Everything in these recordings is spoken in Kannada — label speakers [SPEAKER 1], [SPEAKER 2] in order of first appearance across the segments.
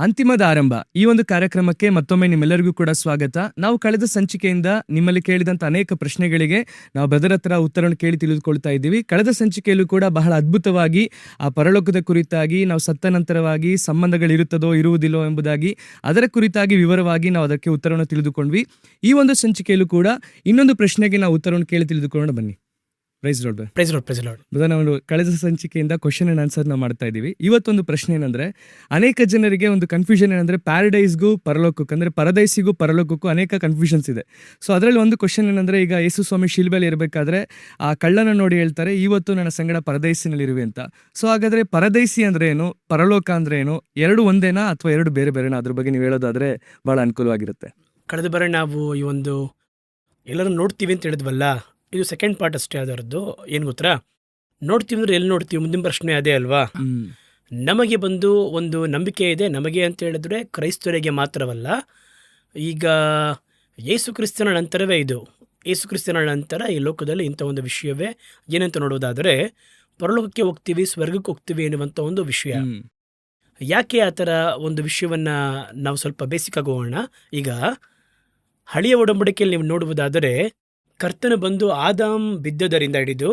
[SPEAKER 1] ಅಂತಿಮದ ಆರಂಭ ಈ ಒಂದು ಕಾರ್ಯಕ್ರಮಕ್ಕೆ ಮತ್ತೊಮ್ಮೆ ನಿಮ್ಮೆಲ್ಲರಿಗೂ ಕೂಡ ಸ್ವಾಗತ. ನಾವು ಕಳೆದ ಸಂಚಿಕೆಯಿಂದ ನಿಮ್ಮಲ್ಲಿ ಕೇಳಿದಂತ ಅನೇಕ ಪ್ರಶ್ನೆಗಳಿಗೆ ನಾವು ಬ್ರದರ್ ಹತ್ರ ಉತ್ತರವನ್ನು ಕೇಳಿ ತಿಳಿದುಕೊಳ್ತಾ ಇದ್ದೀವಿ. ಕಳೆದ ಸಂಚಿಕೆಯಲ್ಲೂ ಕೂಡ ಬಹಳ ಅದ್ಭುತವಾಗಿ ಆ ಪರಲೋಕದ ಕುರಿತಾಗಿ, ನಾವು ಸತ್ತ ನಂತರವಾಗಿ ಸಂಬಂಧಗಳಿರುತ್ತದೋ ಇರುವುದಿಲ್ಲೋ ಎಂಬುದಾಗಿ ಅದರ ಕುರಿತಾಗಿ ವಿವರವಾಗಿ ನಾವು ಅದಕ್ಕೆ ಉತ್ತರವನ್ನು ತಿಳಿದುಕೊಂಡ್ವಿ. ಈ ಒಂದು ಸಂಚಿಕೆಯಲ್ಲೂ ಕೂಡ ಇನ್ನೊಂದು ಪ್ರಶ್ನೆಗೆ ನಾವು ಉತ್ತರವನ್ನು ಕೇಳಿ ತಿಳಿದುಕೊಂಡು ಬನ್ನಿ. Praise Lord. ನಾವು ಕಳೆದ ಸಂಚಿಕೆಯಿಂದ ಕ್ವಶನ್ ಅಂಡ್ ಆನ್ಸರ್ ನಾವು ಮಾಡ್ತಾ ಇದ್ದೀವಿ. ಇವತ್ತೊಂದು ಪ್ರಶ್ನೆ ಏನಂದ್ರೆ, ಅನೇಕ ಜನರಿಗೆ ಒಂದು ಕನ್ಫ್ಯೂಷನ್ ಏನಂದ್ರೆ ಪ್ಯಾರಡೈಸ್ಗೂ ಪರಲೋಕಕ್ಕೂ, ಅಂದ್ರೆ ಪರದೈಸಿಗೂ ಪರಲೋಕಕ್ಕೂ ಅನೇಕ ಕನ್ಫ್ಯೂಷನ್ಸ್ ಇದೆ. ಸೊ ಅದರಲ್ಲಿ ಒಂದು ಕ್ವಶನ್ ಏನಂದ್ರೆ, ಈಗ ಯೇಸು ಸ್ವಾಮಿ ಶಿಲ್ಬೆಯಲ್ಲಿ ಇರಬೇಕಾದ್ರೆ ಆ ಕಳ್ಳನ ನೋಡಿ ಹೇಳ್ತಾರೆ, ಇವತ್ತು ನನ್ನ ಸಂಗಡ ಪರದೈಸಿನಲ್ಲಿರುವೆ ಅಂತ. ಸೊ ಹಾಗಾದ್ರೆ ಪರದೈಸಿ ಅಂದ್ರೆ ಏನು, ಪರಲೋಕ ಅಂದ್ರೆ ಏನು, ಎರಡು ಒಂದೇನಾ ಅಥವಾ ಎರಡು ಬೇರೆ ಬೇರೆನಾ? ಅದ್ರ ಬಗ್ಗೆ ನೀವು ಹೇಳೋದಾದ್ರೆ ಬಹಳ ಅನುಕೂಲವಾಗಿರುತ್ತೆ.
[SPEAKER 2] ಕಳೆದ ಬಾರಿ ನಾವು ಈ ಒಂದು ಎಲ್ಲರೂ ನೋಡ್ತೀವಿ ಅಂತ ಹೇಳಿದ್ವಲ್ಲ, ಇದು ಸೆಕೆಂಡ್ ಪಾರ್ಟ್ ಅಷ್ಟೇ. ಅದರದ್ದು ಏನು ಗೊತ್ತಾ, ನೋಡ್ತೀವಿ ಅಂದ್ರೆ ಎಲ್ಲಿ ನೋಡ್ತೀವಿ, ಮುಂದಿನ ಪ್ರಶ್ನೆ ಅದೇ ಅಲ್ವಾ. ನಮಗೆ ಬಂದು ಒಂದು ನಂಬಿಕೆ ಇದೆ. ನಮಗೆ ಅಂತ ಹೇಳಿದ್ರೆ ಕ್ರೈಸ್ತರಿಗೆ ಮಾತ್ರವಲ್ಲ, ಈಗ ಯೇಸು ಕ್ರಿಸ್ತನ ನಂತರವೇ ಇದು. ಯೇಸು ಕ್ರಿಸ್ತನ ನಂತರ ಈ ಲೋಕದಲ್ಲಿ ಇಂಥ ಒಂದು ವಿಷಯವೇ ಏನಂತ ನೋಡೋದಾದರೆ, ಪರಲೋಕಕ್ಕೆ ಹೋಗ್ತೀವಿ, ಸ್ವರ್ಗಕ್ಕೆ ಹೋಗ್ತೀವಿ ಎನ್ನುವಂಥ ಒಂದು ವಿಷಯ. ಯಾಕೆ ಆ ಥರ ಒಂದು ವಿಷಯವನ್ನು ನಾವು ಸ್ವಲ್ಪ ಬೇಸಿಕ್ ಆಗಿ ಹೋಗೋಣ. ಈಗ ಹಳೆಯ ಒಡಂಬಡಿಕೆಯಲ್ಲಿ ನೀವು ನೋಡುವುದಾದರೆ, ಕರ್ತನು ಬಂದು ಆದಾಮ್ ಬಿದ್ದದರಿಂದ ಹಿಡಿದು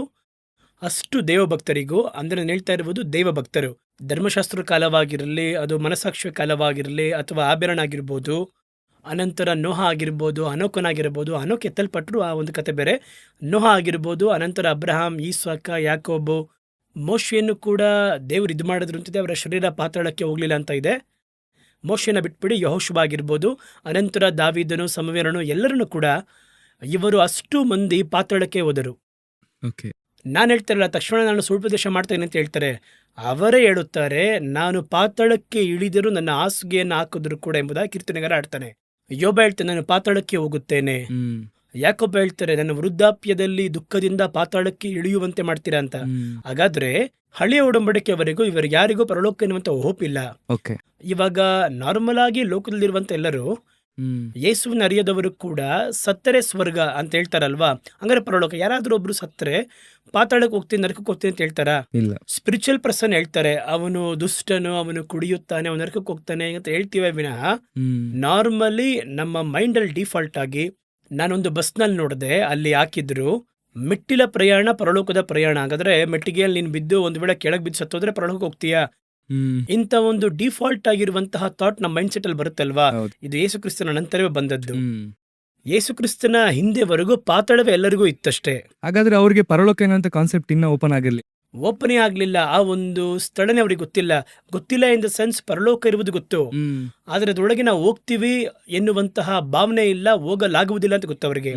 [SPEAKER 2] ಅಷ್ಟು ದೇವಭಕ್ತರಿಗೂ, ಅಂದರೆ ನಾನು ಹೇಳ್ತಾ ಇರುವುದು ದೇವಭಕ್ತರು, ಧರ್ಮಶಾಸ್ತ್ರ ಕಾಲವಾಗಿರಲಿ, ಅದು ಮನಸಾಕ್ಷಿಯ ಕಾಲವಾಗಿರಲಿ, ಅಥವಾ ಆಭರಣ ಆಗಿರ್ಬೋದು, ಅನಂತರ ನೋಹ ಆಗಿರ್ಬೋದು, ಅನೋಕನಾಗಿರ್ಬೋದು. ಅನೋಕ್ ಎತ್ತಲ್ಪಟ್ಟರು, ಆ ಒಂದು ಕತೆ ಬೇರೆ. ನೋಹ ಆಗಿರ್ಬೋದು, ಅನಂತರ ಅಬ್ರಹಾಂ, ಈಸಾಕ, ಯಾಕೋಬು, ಮೋಶೆಯನ್ನು ಕೂಡ ದೇವರು ಇದು ಮಾಡಿದ್ರು ಅಂತಿದೆ. ಅವರ ಶರೀರ ಪಾತಾಳಕ್ಕೆ ಹೋಗಲಿಲ್ಲ ಅಂತ ಇದೆ. ಮೋಶೆಯನ್ನು ಬಿಟ್ಬಿಡಿ ಯೆಹೋಶುವ ಆಗಿರ್ಬೋದು, ಅನಂತರ ದಾವೀದನು, ಸಮುವೇಲನು, ಎಲ್ಲರನ್ನೂ ಕೂಡ ಇವರು ಅಷ್ಟು ಮಂದಿ ಪಾತಾಳಕ್ಕೆ ಹೋದರು. ನಾನು ಹೇಳ್ತಾರಲ್ಲ, ತಕ್ಷಣ ನಾನು ಸುಳ್ಳುಪದೇಶ ಮಾಡ್ತೇನೆ ಅಂತ ಹೇಳ್ತಾರೆ. ಅವರೇ ಹೇಳುತ್ತಾರೆ, ನಾನು ಪಾತಾಳಕ್ಕೆ ಇಳಿದರೂ ನನ್ನ ಹಾಸಿಗೆಯನ್ನು ಹಾಕಿದ್ರು ಕೂಡ ಎಂಬುದಾಗಿ ಕೀರ್ತನೆಗಾರ ಆಡ್ತಾನೆ. ಯೋಬ ಹೇಳ್ತಾನೆ, ನಾನು ಪಾತಾಳಕ್ಕೆ ಹೋಗುತ್ತೇನೆ. ಯಾಕೊಬ್ಬ ಹೇಳ್ತಾರೆ, ನನ್ನ ವೃದ್ಧಾಪ್ಯದಲ್ಲಿ ದುಃಖದಿಂದ ಪಾತಾಳಕ್ಕೆ ಇಳಿಯುವಂತೆ ಮಾಡ್ತೀರಾ ಅಂತ. ಹಾಗಾದ್ರೆ ಹಳೆಯ ಒಡಂಬಡಿಕೆಯವರೆಗೂ ಇವರಿಗೆ ಯಾರಿಗೂ ಪರಲೋಕ ಎನ್ನುವಂತ ಹೋಪ್ ಇಲ್ಲ. ಇವಾಗ ನಾರ್ಮಲ್ ಆಗಿ ಲೋಕದಲ್ಲಿರುವಂತ ಎಲ್ಲರೂ ಯೇಸುವಿನ ಅರಿಯದವರು ಕೂಡ ಸತ್ತರೆ ಸ್ವರ್ಗ ಅಂತ ಹೇಳ್ತಾರಲ್ವಾ. ಹಂಗಾರೆ ಪರಲೋಕ, ಯಾರಾದ್ರೂ ಒಬ್ರು ಸತ್ತರೆ ಪಾತಾಳಕ್ಕೆ ಹೋಗ್ತೀನಿ, ನರಕಕ್ಕೆ ಹೋಗ್ತೀನಿ ಅಂತ ಹೇಳ್ತಾರ? ಸ್ಪಿರಿಚುವಲ್ ಪರ್ಸನ್ ಹೇಳ್ತಾರೆ, ಅವನು ದುಷ್ಟನು, ಅವನು ಕುಡಿಯುತ್ತಾನೆ, ಅವನು ನರಕಕ್ಕೆ ಹೋಗ್ತಾನೆ ಅಂತ ಹೇಳ್ತೀವಿ ವಿನಃ ನಾರ್ಮಲಿ ನಮ್ಮ ಮೈಂಡ್ ಅಲ್ಲಿ ಡಿಫಾಲ್ಟ್ ಆಗಿ, ನಾನೊಂದು ಬಸ್ನಲ್ಲಿ ನೋಡಿದೆ, ಅಲ್ಲಿ ಹಾಕಿದ್ರು ಮೆಟ್ಟಿಲ ಪ್ರಯಾಣ ಪರಲೋಕದ ಪ್ರಯಾಣ. ಹಾಗಾದ್ರೆ ಮೆಟ್ಟಿಗೆಯಲ್ಲಿ ನೀನು ಬಿದ್ದು ಒಂದು ವೇಳೆ ಕೆಳಗೆ ಬಿದ್ದು ಸತ್ತೋದ್ರೆ ಪರಲೋಕಕ್ಕೆ ಹೋಗ್ತೀಯಾ? ಇಂಥ ಒಂದು ಡಿಫಾಲ್ಟ್ ಆಗಿರುವಂತಹ ಥಾಟ್ ನಮ್ಮ ಮೈಂಡ್ ಸೆಟ್ ಅಲ್ಲಿ ಬರುತ್ತಲ್ವಾ. ಇದು ಯೇಸು ಕ್ರಿಸ್ತನ ನಂತರವೇ ಬಂದದ್ದು. ಯೇಸು ಕ್ರಿಸ್ತನ ಹಿಂದೆವರೆಗೂ ಪಾತಾಳವೇ ಎಲ್ಲರಿಗೂ ಇತ್ತಷ್ಟೇ.
[SPEAKER 1] ಹಾಗಾದ್ರೆ ಅವ್ರಿಗೆ ಪರಲೋಕ ಏನಂತ ಕಾನ್ಸೆಪ್ಟ್ ಇನ್ನ
[SPEAKER 2] ಓಪನೇ ಆಗ್ಲಿಲ್ಲ. ಆ ಒಂದು ಸ್ಥಳನೇ ಅವ್ರಿಗೆ ಗೊತ್ತಿಲ್ಲ ಇನ್ ದ ಸೆನ್ಸ್ ಪರಲೋಕ ಇರುವುದು ಗೊತ್ತು, ಆದ್ರೆ ಅದರೊಳಗೆ ನಾವು ಹೋಗ್ತೀವಿ ಎನ್ನುವಂತಹ ಭಾವನೆ ಇಲ್ಲ, ಹೋಗಲಾಗುವುದಿಲ್ಲ ಅಂತ ಗೊತ್ತು ಅವರಿಗೆ.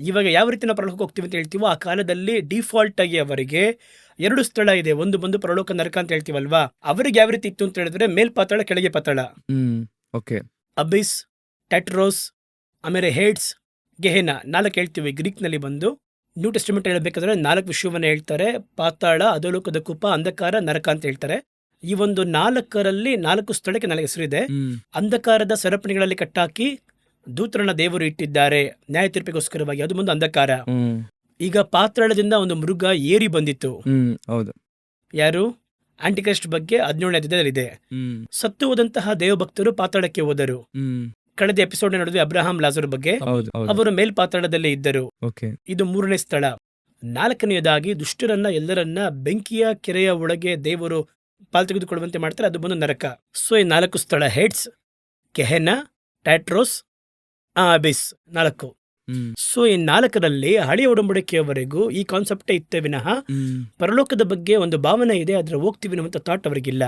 [SPEAKER 2] ಇವಾಗ ಯಾವ ರೀತಿ ನಾವು ಪರಲೋಕ ಹೋಗ್ತೀವಿ ಅಂತ ಹೇಳ್ತೀವೋ, ಆ ಕಾಲದಲ್ಲಿ ಡಿಫಾಲ್ಟ್ ಆಗಿ ಅವರಿಗೆ ಎರಡು ಸ್ಥಳ ಇದೆ. ಒಂದು ಬಂದು ಪರಲೋಕ, ನರಕ ಅಂತ ಹೇಳ್ತೀವಲ್ವಾ. ಅವರಿಗೆ ಯಾವ ರೀತಿ ಇತ್ತು ಅಂತ ಹೇಳಿದ್ರೆ, ಮೇಲ್ ಪಾತಾಳ, ಕೆಳಗೆ ಪಾತಾಳ. ಅಬಿಸ್, ಟೆಟ್ರೋಸ್, ಆಮೇಲೆ ಹೇಡ್ಸ್, ಗೆಹೆನಾ, 4 ಹೇಳ್ತೀವಿ ಗ್ರೀಕ್ ನಲ್ಲಿ. ಬಂದು ನ್ಯೂ ಟೆಸ್ಟಿಮೆಂಟ್ ಹೇಳಬೇಕಾದ್ರೆ 4 ವಿಷಯವನ್ನ ಹೇಳ್ತಾರೆ: ಪಾತಾಳ, ಅಧೋಲೋಕದ ಕೂಪ, ಅಂಧಕಾರ, ನರಕ ಅಂತ ಹೇಳ್ತಾರೆ. ಈ ಒಂದು 4ರಲ್ಲಿ 4 ಸ್ಥಳಕ್ಕೆ 4 ಹೆಸರಿದೆ. ಅಂಧಕಾರದ ಸರಪಣಿಗಳಲ್ಲಿ ಕಟ್ಟಾಕಿ ದೂತರನ್ನ ದೇವರು ಇಟ್ಟಿದ್ದಾರೆ ನ್ಯಾಯ ತೀರ್ಪಿಗೋಸ್ಕರವಾಗಿ, ಅದು ಒಂದು ಅಂಧಕಾರ. ಈಗ ಪಾತಾಳದಿಂದ ಒಂದು ಮೃಗ ಏರಿ ಬಂದಿತ್ತು. ಯಾರು? ಆಂಟಿಕ್ರೈಸ್ಟ್ ಬಗ್ಗೆ 17ನೇ ಅಧ್ಯಾಯದಲ್ಲಿದೆ. ಸತ್ತು ಹೋದಂತಹ ದೇವಭಕ್ತರು ಪಾತಾಳಕ್ಕೆ ಹೋದರು. ಕಳೆದ ಎಪಿಸೋಡ್ ನೋಡಿದ್ವಿ ಅಬ್ರಹಾಂ, ಲಾಜರ್ ಬಗ್ಗೆ. ಅವರು ಮೇಲ್ ಪಾತಾಳದಲ್ಲೇ ಇದ್ದರು. ಇದು 3ನೇ ಸ್ಥಳ. 4ನೇದಾಗಿ ದುಷ್ಟರನ್ನ ಎಲ್ಲರನ್ನ ಬೆಂಕಿಯ ಕೆರೆಯ ಒಳಗೆ ದೇವರು ಪಾಲ್ ತೆಗೆದುಕೊಳ್ಳುವಂತೆ ಮಾಡ್ತಾರೆ, ಅದು ಬಂದು ನರಕ. ಸೊ ಈ 4 ಸ್ಥಳ: ಹೇಡ್ಸ್, ಗೆಹೆನಾ, ಟ್ಯಾಟ್ರೋಸ್, ಅಬಿಸ್, 4. ಸೊ ಈ 4ರಲ್ಲಿ ಹಳೆಯ ಒಡಂಬಡಿಕೆಯವರೆಗೂ ಈ ಕಾನ್ಸೆಪ್ಟೇ ಇತ್ತೇ ವಿನಃ ಪರಲೋಕದ ಬಗ್ಗೆ ಒಂದು ಭಾವನೆ ಇದೆ, ಅದ್ರ ಹೋಗ್ತೀವಿ ಅನ್ನುವಂಥ ಥಾಟ್ ಅವರಿಗಿಲ್ಲ.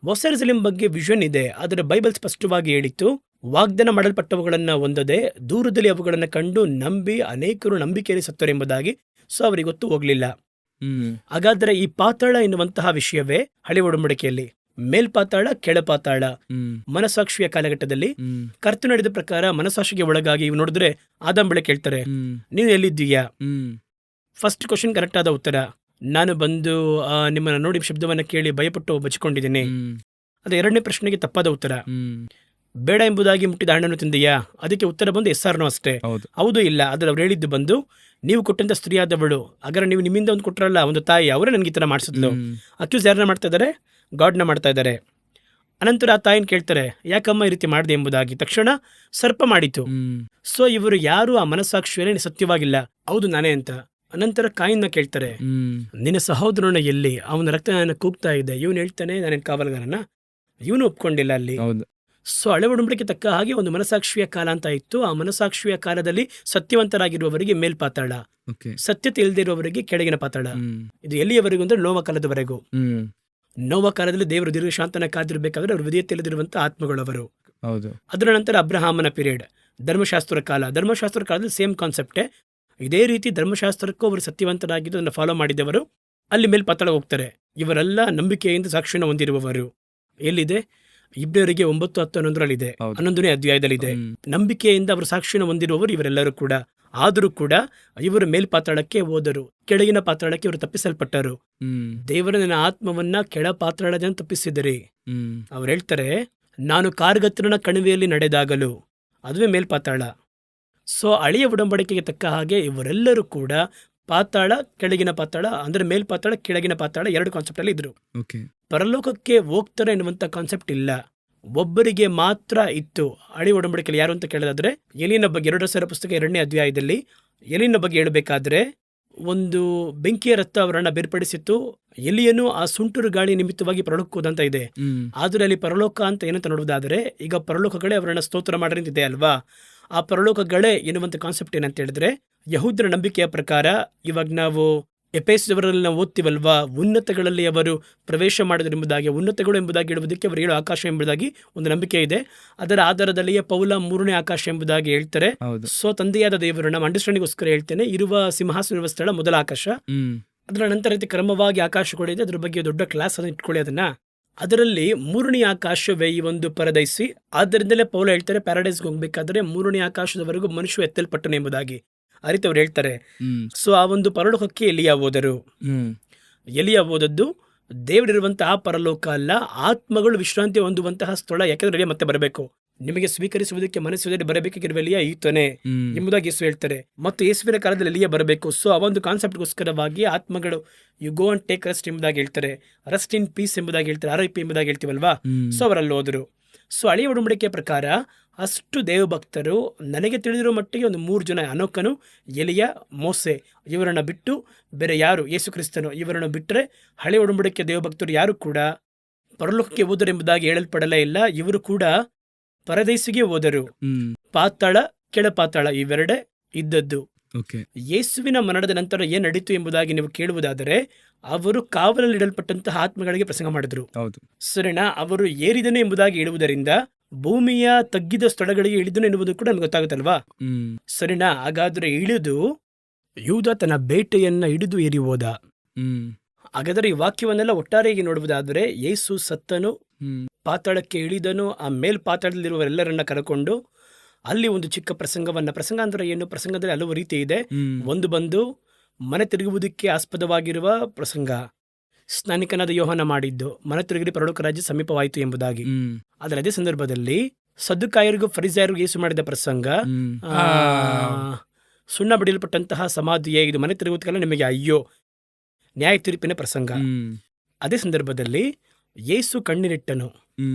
[SPEAKER 2] ಹೊಸ ಯೆರೂಸಲೇಮ್ ಬಗ್ಗೆ ವಿಷನ್ ಇದೆ, ಅದರ ಬೈಬಲ್ ಸ್ಪಷ್ಟವಾಗಿ ಹೇಳಿತ್ತು. ವಾಗ್ದಾನ ಮಾಡಲ್ಪಟ್ಟವುಗಳನ್ನ ಹೊಂದದೆ ದೂರದಲ್ಲಿ ಅವುಗಳನ್ನ ಕಂಡು ನಂಬಿ ಅನೇಕರು ನಂಬಿಕೆಯಲ್ಲಿ ಸತ್ತರು ಎಂಬುದಾಗಿ. ಸೊ ಅವರಿಗೆ ಗೊತ್ತು ಹೋಗ್ಲಿಲ್ಲ. ಹಾಗಾದ್ರೆ ಈ ಪಾತಾಳ ಎನ್ನುವಂತಹ ವಿಷಯವೇ ಹಳೆ ಒಡಂಬಡಿಕೆಯಲ್ಲಿ ಮೇಲ್ಪಾತಾಳ, ಕೆಳಪಾತಾಳ. ಮನಸಾಕ್ಷಿಯ ಕಾಲಘಟ್ಟದಲ್ಲಿ ಕರ್ತನು ನಡೆದ ಪ್ರಕಾರ ಮನಸಾಕ್ಷಿಗೆ ಒಳಗಾಗಿ ಇವ್ ನೋಡಿದ್ರೆ ಆದಾಮ್ ಬೆಳೆ ಕೇಳ್ತಾರೆ, ನೀನು ಎಲ್ಲಿದ್ದೀಯಾ? ಫಸ್ಟ್ ಕ್ವಶನ್ ಕರೆಕ್ಟ್ ಆದ ಉತ್ತರ, ನಾನು ಬಂದು ನಿಮ್ಮನ್ನ ನೋಡಿ ಶಬ್ದವನ್ನ ಕೇಳಿ ಭಯಪಟ್ಟು ಬಚ್ಚಿಕೊಂಡಿದ್ದೀನಿ. ಅದು 2ನೇ ಪ್ರಶ್ನೆಗೆ ತಪ್ಪಾದ ಉತ್ತರ. ಬೇಡ ಎಂಬುದಾಗಿ ಮುಟ್ಟಿದ ಹಣ್ಣನ್ನು ತಿಂದೆಯಾ? ಅದಕ್ಕೆ ಉತ್ತರ ಬಂದು ಎಸ್ಸಾರ್ನೋ ಅಷ್ಟೇ. ಹೌದು, ಇಲ್ಲ. ಆದ್ರೆ ಅವ್ರು ಹೇಳಿದ್ದು ಬಂದು, ನೀವು ಕೊಟ್ಟಂತ ಸ್ತ್ರೀಯಾದವಳು, ಅಗರ ನೀವು ನಿಮ್ಮಿಂದ ಒಂದು ಕೊಟ್ಟರಲ್ಲ ಒಂದು ತಾಯಿ, ಅವರೇ ನನ್ಗೆ ಈ ತರ ಮಾಡಿಸಿದ್ಲು. ಅಕ್ಯೂಸ್ ಯಾರನ್ನ ಮಾಡ್ತಾ ಇದ್ದಾರೆ? ಗಾಡ್ನ ಮಾಡ್ತಾ ಇದ್ದಾರೆ. ಅನಂತರ ಆ ತಾಯಿನ ಕೇಳ್ತಾರೆ, ಯಾಕಮ್ಮ ಈ ರೀತಿ ಮಾಡಿದೆ ಎಂಬುದಾಗಿ. ತಕ್ಷಣ ಸರ್ಪ ಮಾಡಿತು. ಸೊ ಇವರು ಯಾರು ಆ ಮನಸ್ಸಾಕ್ಷಿಯಲ್ಲಿ ಸತ್ಯವಾಗಿಲ್ಲ, ಹೌದು ನಾನೇ ಅಂತ. ಅನಂತರ ಕಾಯಿನ್ನ ಕೇಳ್ತಾರೆ, ನಿನ್ನ ಸಹೋದರನ ಎಲ್ಲಿ, ಅವನ ರಕ್ತ ನನ್ನ ಕೂಗ್ತಾ ಇದೆ. ಇವನು ಹೇಳ್ತಾನೆ ನಾನೇನು ಕಾವಲುಗಾರನ, ಇವನು ಒಪ್ಕೊಂಡಿಲ್ಲ ಅಲ್ಲಿ. ಸೊ ಹಳೆ ಒಡಂಬಡಿಕೆ ತಕ್ಕ ಹಾಗೆ ಒಂದು ಮನಸಾಕ್ಷಿಯ ಕಾಲ ಅಂತ ಇತ್ತು. ಆ ಮನಸಾಕ್ಷಿಯ ಕಾಲದಲ್ಲಿ ಸತ್ಯವಂತರಾಗಿರುವವರಿಗೆ ಮೇಲ್ಪಾತಾಳ, ಸತ್ಯತೆ ಇಲ್ಲದಿರುವವರಿಗೆ ಕೆಳಗಿನ ಪಾತಾಳ. ಇದು ಎಲ್ಲಿಯವರೆಗೂ ಅಂದ್ರೆ ನೋವ ಕಾಲದವರೆಗೂ. ನೋವ ಕಾಲದಲ್ಲಿ ದೇವರು ದೀರ್ಘಶಾಂತನ ಕಾದಿರಬೇಕಾದ್ರೆ ಅವರು ವಿಧೇಯತೆ ಇಲ್ಲದಿರುವಂತ ಆತ್ಮಗಳವರು. ಅದರ ನಂತರ ಅಬ್ರಹಾಮನ ಪೀರಿಯಡ್, ಧರ್ಮಶಾಸ್ತ್ರ ಕಾಲ. ಧರ್ಮಶಾಸ್ತ್ರ ಕಾಲದಲ್ಲಿ ಸೇಮ್ ಕಾನ್ಸೆಪ್ಟೇ. ಇದೇ ರೀತಿ ಧರ್ಮಶಾಸ್ತ್ರಕ್ಕೂ ಅವರು ಸತ್ಯವಂತರಾಗಿದ್ದು ಅದನ್ನು ಫಾಲೋ ಮಾಡಿದವರು ಅಲ್ಲಿ ಮೇಲ್ಪಾತಾಳ ಹೋಗ್ತಾರೆ. ಇವರೆಲ್ಲ ನಂಬಿಕೆಯಿಂದ ಸಾಕ್ಷಿಯನ್ನು ಹೊಂದಿರುವವರು. ಎಲ್ಲಿದೆ? ಇಬ್ರಿಯರಿಗೆ 9:10-11 11ನೇ ಅಧ್ಯಾಯದಲ್ಲಿದೆ. ನಂಬಿಕೆಯಿಂದ ಅವರು ಸಾಕ್ಷಿಯನ್ನು ಹೊಂದಿರುವವರು ಇವರೆಲ್ಲರೂ ಕೂಡ. ಆದರೂ ಕೂಡ ಇವರು ಮೇಲ್ಪಾತಾಳಕ್ಕೆ ಹೋದರು, ಕೆಳಗಿನ ಪಾತಾಳಕ್ಕೆ ಇವರು ತಪ್ಪಿಸಲ್ಪಟ್ಟರು. ದೇವರ ನನ್ನ ಆತ್ಮವನ್ನ ಕೆಳ ಪಾತಾಳದಿಂದ ತಪ್ಪಿಸಿದರಿ. ಅವ್ರು ಹೇಳ್ತಾರೆ, ನಾನು ಕಾರ್ಗತ್ರನ ಕಣಿವೆಯಲ್ಲಿ ನಡೆದಾಗಲು, ಅದುವೇ ಮೇಲ್ಪಾತಾಳ. ಸೊ ಹಳೆಯ ಒಡಂಬಡಿಕೆಗೆ ತಕ್ಕ ಹಾಗೆ ಇವರೆಲ್ಲರೂ ಕೂಡ ಪಾತಾಳ, ಕೆಳಗಿನ ಪಾತಾಳ, ಅಂದ್ರೆ ಮೇಲ್ಪಾತಾಳ, ಕೆಳಗಿನ ಪಾತಾಳ, 2 ಕಾನ್ಸೆಪ್ಟ್ ಅಲ್ಲಿ ಇದ್ರು. ಪರಲೋಕಕ್ಕೆ ಹೋಗ್ತಾರೆ ಎನ್ನುವಂತ ಕಾನ್ಸೆಪ್ಟ್ ಇಲ್ಲ, ಒಬ್ಬರಿಗೆ ಮಾತ್ರ ಇತ್ತು. ಹಳೆ ಒಡಂಬಡಿಕೆಯಲ್ಲಿ ಯಾರು ಅಂತ ಕೇಳೋದಾದ್ರೆ ಎಲಿಯನ ಬಗ್ಗೆ 2 ಸಾವಿರ ಪುಸ್ತಕ 2ನೇ ಅಧ್ಯಾಯದಲ್ಲಿ ಎಲಿಯನ ಬಗ್ಗೆ ಹೇಳಬೇಕಾದ್ರೆ ಒಂದು ಬೆಂಕಿಯ ರಥ ಅವರನ್ನ ಬೇರ್ಪಡಿಸಿತ್ತು. ಎಲಿಯನು ಆ ಸುಂಟೂರು ಗಾಳಿ ನಿಮಿತ್ತವಾಗಿ ಪರಲೋಕಕ್ಕೆ ಹೋದಂತ ಇದೆ. ಆದ್ರೆ ಅಲ್ಲಿ ಪರಲೋಕ ಅಂತ ಏನಂತ ನೋಡುವುದಾದ್ರೆ, ಈಗ ಪರಲೋಕಗಳೇ ಅವರನ್ನ ಸ್ತೋತ್ರ ಮಾಡಿದೆ ಅಲ್ವಾ. ಆ ಪರಲೋಕಗಳೇ ಎನ್ನುವಂತ ಕಾನ್ಸೆಪ್ಟ್ ಏನಂತ ಹೇಳಿದ್ರೆ, ಯಹೂದ್ಯರ ನಂಬಿಕೆಯ ಪ್ರಕಾರ ಇವಾಗ ನಾವು ಎಪೇಸದವರಲ್ಲಿ ನಾವು ಓದ್ತೀವಲ್ವಾ, ಉನ್ನತಗಳಲ್ಲಿ ಅವರು ಪ್ರವೇಶ ಮಾಡಿದ್ರು ಎಂಬುದಾಗಿ, ಉನ್ನತಗಳು ಎಂಬುದಾಗಿ ಹೇಳುವುದಕ್ಕೆ ಅವರು ಹೇಳೋ ಆಕಾಶ ಎಂಬುದಾಗಿ ಒಂದು ನಂಬಿಕೆ ಇದೆ. ಅದರ ಆಧಾರದಲ್ಲಿಯೇ ಪೌಲ 3ನೇ ಆಕಾಶ ಎಂಬುದಾಗಿ ಹೇಳ್ತಾರೆ. ಸೊ ತಂದೆಯಾದ ದೇವರು, ನಮ್ಮ ಅಂಡರ್ಸ್ಟ್ಯಾಂಡಿಂಗ್ಗೋಸ್ಕರ ಹೇಳ್ತೇನೆ, ಇರುವ ಸಿಂಹಾಸನ ಸ್ಥಳ ಮೊದಲ ಆಕಾಶ. ಅದರ ನಂತರ ಕ್ರಮವಾಗಿ ಆಕಾಶಗಳಿದೆ, ಅದ್ರ ಬಗ್ಗೆ ದೊಡ್ಡ ಕ್ಲಾಸ್ ಅದನ್ನು ಇಟ್ಕೊಳ್ಳಿ ಅದನ್ನ. ಅದರಲ್ಲಿ 3ನೇ ಆಕಾಶವೇ ಈ ಒಂದು ಪರದೈಸಿ. ಆದ್ದರಿಂದಲೇ ಪೌಲ ಹೇಳ್ತಾರೆ, ಪ್ಯಾರಡೈಸ್ಗೆ ಹೋಗ್ಬೇಕಾದ್ರೆ 3ನೇ ಆಕಾಶದವರೆಗೂ ಮನುಷ್ಯ ಎತ್ತಲ್ಪಟ್ಟನು ಎಂಬುದಾಗಿ. ಆ ರೀತಿ ಅವ್ರು ಹೇಳ್ತಾರೆ. ಸೊ ಆ ಒಂದು ಪರಲೋಕಕ್ಕೆ ಎಲಿಯ ಹೋದರು. ಎಲಿಯ ಹೋದದ್ದು ದೇವರಿರುವಂತಹ ಪರಲೋಕ ಅಲ್ಲ, ಆತ್ಮಗಳು ವಿಶ್ರಾಂತಿ ಹೊಂದುವಂತಹ ಸ್ಥಳ. ಯಾಕೆಂದ್ರೆ ಮತ್ತೆ ಬರಬೇಕು, ನಿಮಗೆ ಸ್ವೀಕರಿಸುವುದಕ್ಕೆ ಮನಸ್ಸಿನಲ್ಲಿ ಬರಬೇಕಾಗಿರುವ ಎಲಿಯ ಈತನೇ ಎಂಬುದಾಗಿ ಯೇಸು ಹೇಳ್ತಾರೆ. ಮತ್ತು ಯೇಸುವಿನ ಕಾಲದಲ್ಲಿ ಎಲಿಯ ಬರಬೇಕು. ಸೊ ಆ ಒಂದು ಕಾನ್ಸೆಪ್ಟ್ಗೋಸ್ಕರವಾಗಿ ಆತ್ಮಗಳು you go and take rest ಎಂಬುದಾಗಿ ಹೇಳ್ತಾರೆ, ರೆಸ್ಟ್ ಇನ್ ಪೀಸ್ ಎಂಬುದಾಗಿ ಹೇಳ್ತಾರೆ, RIP ಎಂಬುದಾಗಿ ಹೇಳ್ತೀವಲ್ವಾ. ಸೊ ಅವರಲ್ಲಿ ಹೋದರು. ಸೊ ಹಳೆಯ ಒಡಂಬಡಿಕೆಯ ಪ್ರಕಾರ ಅಷ್ಟು ದೇವಭಕ್ತರು, ನನಗೆ ತಿಳಿದಿರೋ ಮಟ್ಟಿಗೆ ಒಂದು 3 ಜನ, ಅನೋಕನು, ಎಲಿಯ, ಮೋಸೆ, ಇವರನ್ನ ಬಿಟ್ಟು ಬೇರೆ ಯಾರು, ಯೇಸು ಕ್ರಿಸ್ತನು, ಇವರನ್ನು ಬಿಟ್ಟರೆ ಹಳೆ ಒಡಂಬಡಿಕೆ ದೇವಭಕ್ತರು ಯಾರು ಕೂಡ ಪರಲೋಕಕ್ಕೆ ಹೋದರೆಂಬುದಾಗಿ ಹೇಳಲ್ಪಡಲೇ ಇಲ್ಲ. ಇವರು ಕೂಡ ಪರದೈಸಿಗೆ ಹೋದರು. ಪಾತಾಳ, ಕೆಳ ಪಾತಾಳ ಇವೆರಡೇ ಇದ್ದದ್ದು. ಯೇಸುವಿನ ಮರಣದ ನಂತರ ಏನ್ ನಡೀತು ಎಂಬುದಾಗಿ ನೀವು ಕೇಳುವುದಾದರೆ, ಅವರು ಕಾವಲಲ್ಲಿ ಇಡಲ್ಪಟ್ಟಂತಹ ಆತ್ಮಗಳಿಗೆ ಪ್ರಸಂಗ ಮಾಡಿದ್ರು. ಸರಿನಾ? ಅವರು ಏರಿದನು ಎಂಬುದಾಗಿ ಹೇಳುವುದರಿಂದ ಭೂಮಿಯ ತಗ್ಗಿದ ಸ್ಥಳಗಳಿಗೆ ಇಳಿದನು ಎನ್ನುವುದು ಕೂಡ ನಮ್ಗೆ ಗೊತ್ತಾಗುತ್ತಲ್ವಾ. ಸರಿನಾ? ಹಾಗಾದ್ರೆ ಇಳಿದು ಯೂದ ತನ್ನ ಬೇಟೆಯನ್ನ ಹಿಡಿದು ಏರಿ ಹೋದ. ಹಾಗಾದ್ರೆ ಈ ವಾಕ್ಯವನ್ನೆಲ್ಲ ಒಟ್ಟಾರೆಯಾಗಿ ನೋಡುವುದಾದರೆ, ಯೇಸು ಸತ್ತನು, ಪಾತಾಳಕ್ಕೆ ಇಳಿದನು, ಆ ಮೇಲ್ ಪಾತಾಳದಲ್ಲಿರುವರೆಲ್ಲರನ್ನ ಕರೆಕೊಂಡು ಅಲ್ಲಿ ಒಂದು ಚಿಕ್ಕ ಪ್ರಸಂಗ ಅಂದ್ರೆ ಏನು? ಪ್ರಸಂಗದಲ್ಲಿ ಹಲವು ರೀತಿ ಇದೆ. ಒಂದು ಬಂದು ಮನೆ ತಿರುಗುವುದಕ್ಕೆ ಆಸ್ಪದವಾಗಿರುವ ಪ್ರಸಂಗ, ಸ್ನಾನಿಕನಾದ ಯೋಹಾನ ಮಾಡಿದ್ದು, ಮನೆ ತಿರುಗಿ ಪರಲೋಕ ರಾಜ್ಯ ಸಮೀಪವಾಯಿತು ಎಂಬುದಾಗಿ. ಆದರೆ ಅದೇ ಸಂದರ್ಭದಲ್ಲಿ ಸದ್ದುಕಾಯರಿಗೂ ಫರಿಸಾಯರಿಗೂ ಯೇಸು ಮಾಡಿದ ಪ್ರಸಂಗ, ಸುಣ್ಣ ಬಡಿಯಲ್ಪಟ್ಟಂತಹ ಸಮಾಧಿಯೇ ಇದು, ಮನೆ ತಿರುಗುವುದಕ್ಕೆಲ್ಲ ನಿಮಗೆ ಅಯ್ಯೋ, ನ್ಯಾಯ ತೀರ್ಪಿನ ಪ್ರಸಂಗ. ಅದೇ ಸಂದರ್ಭದಲ್ಲಿ ಯೇಸು ಕಣ್ಣೀರಿಟ್ಟನು.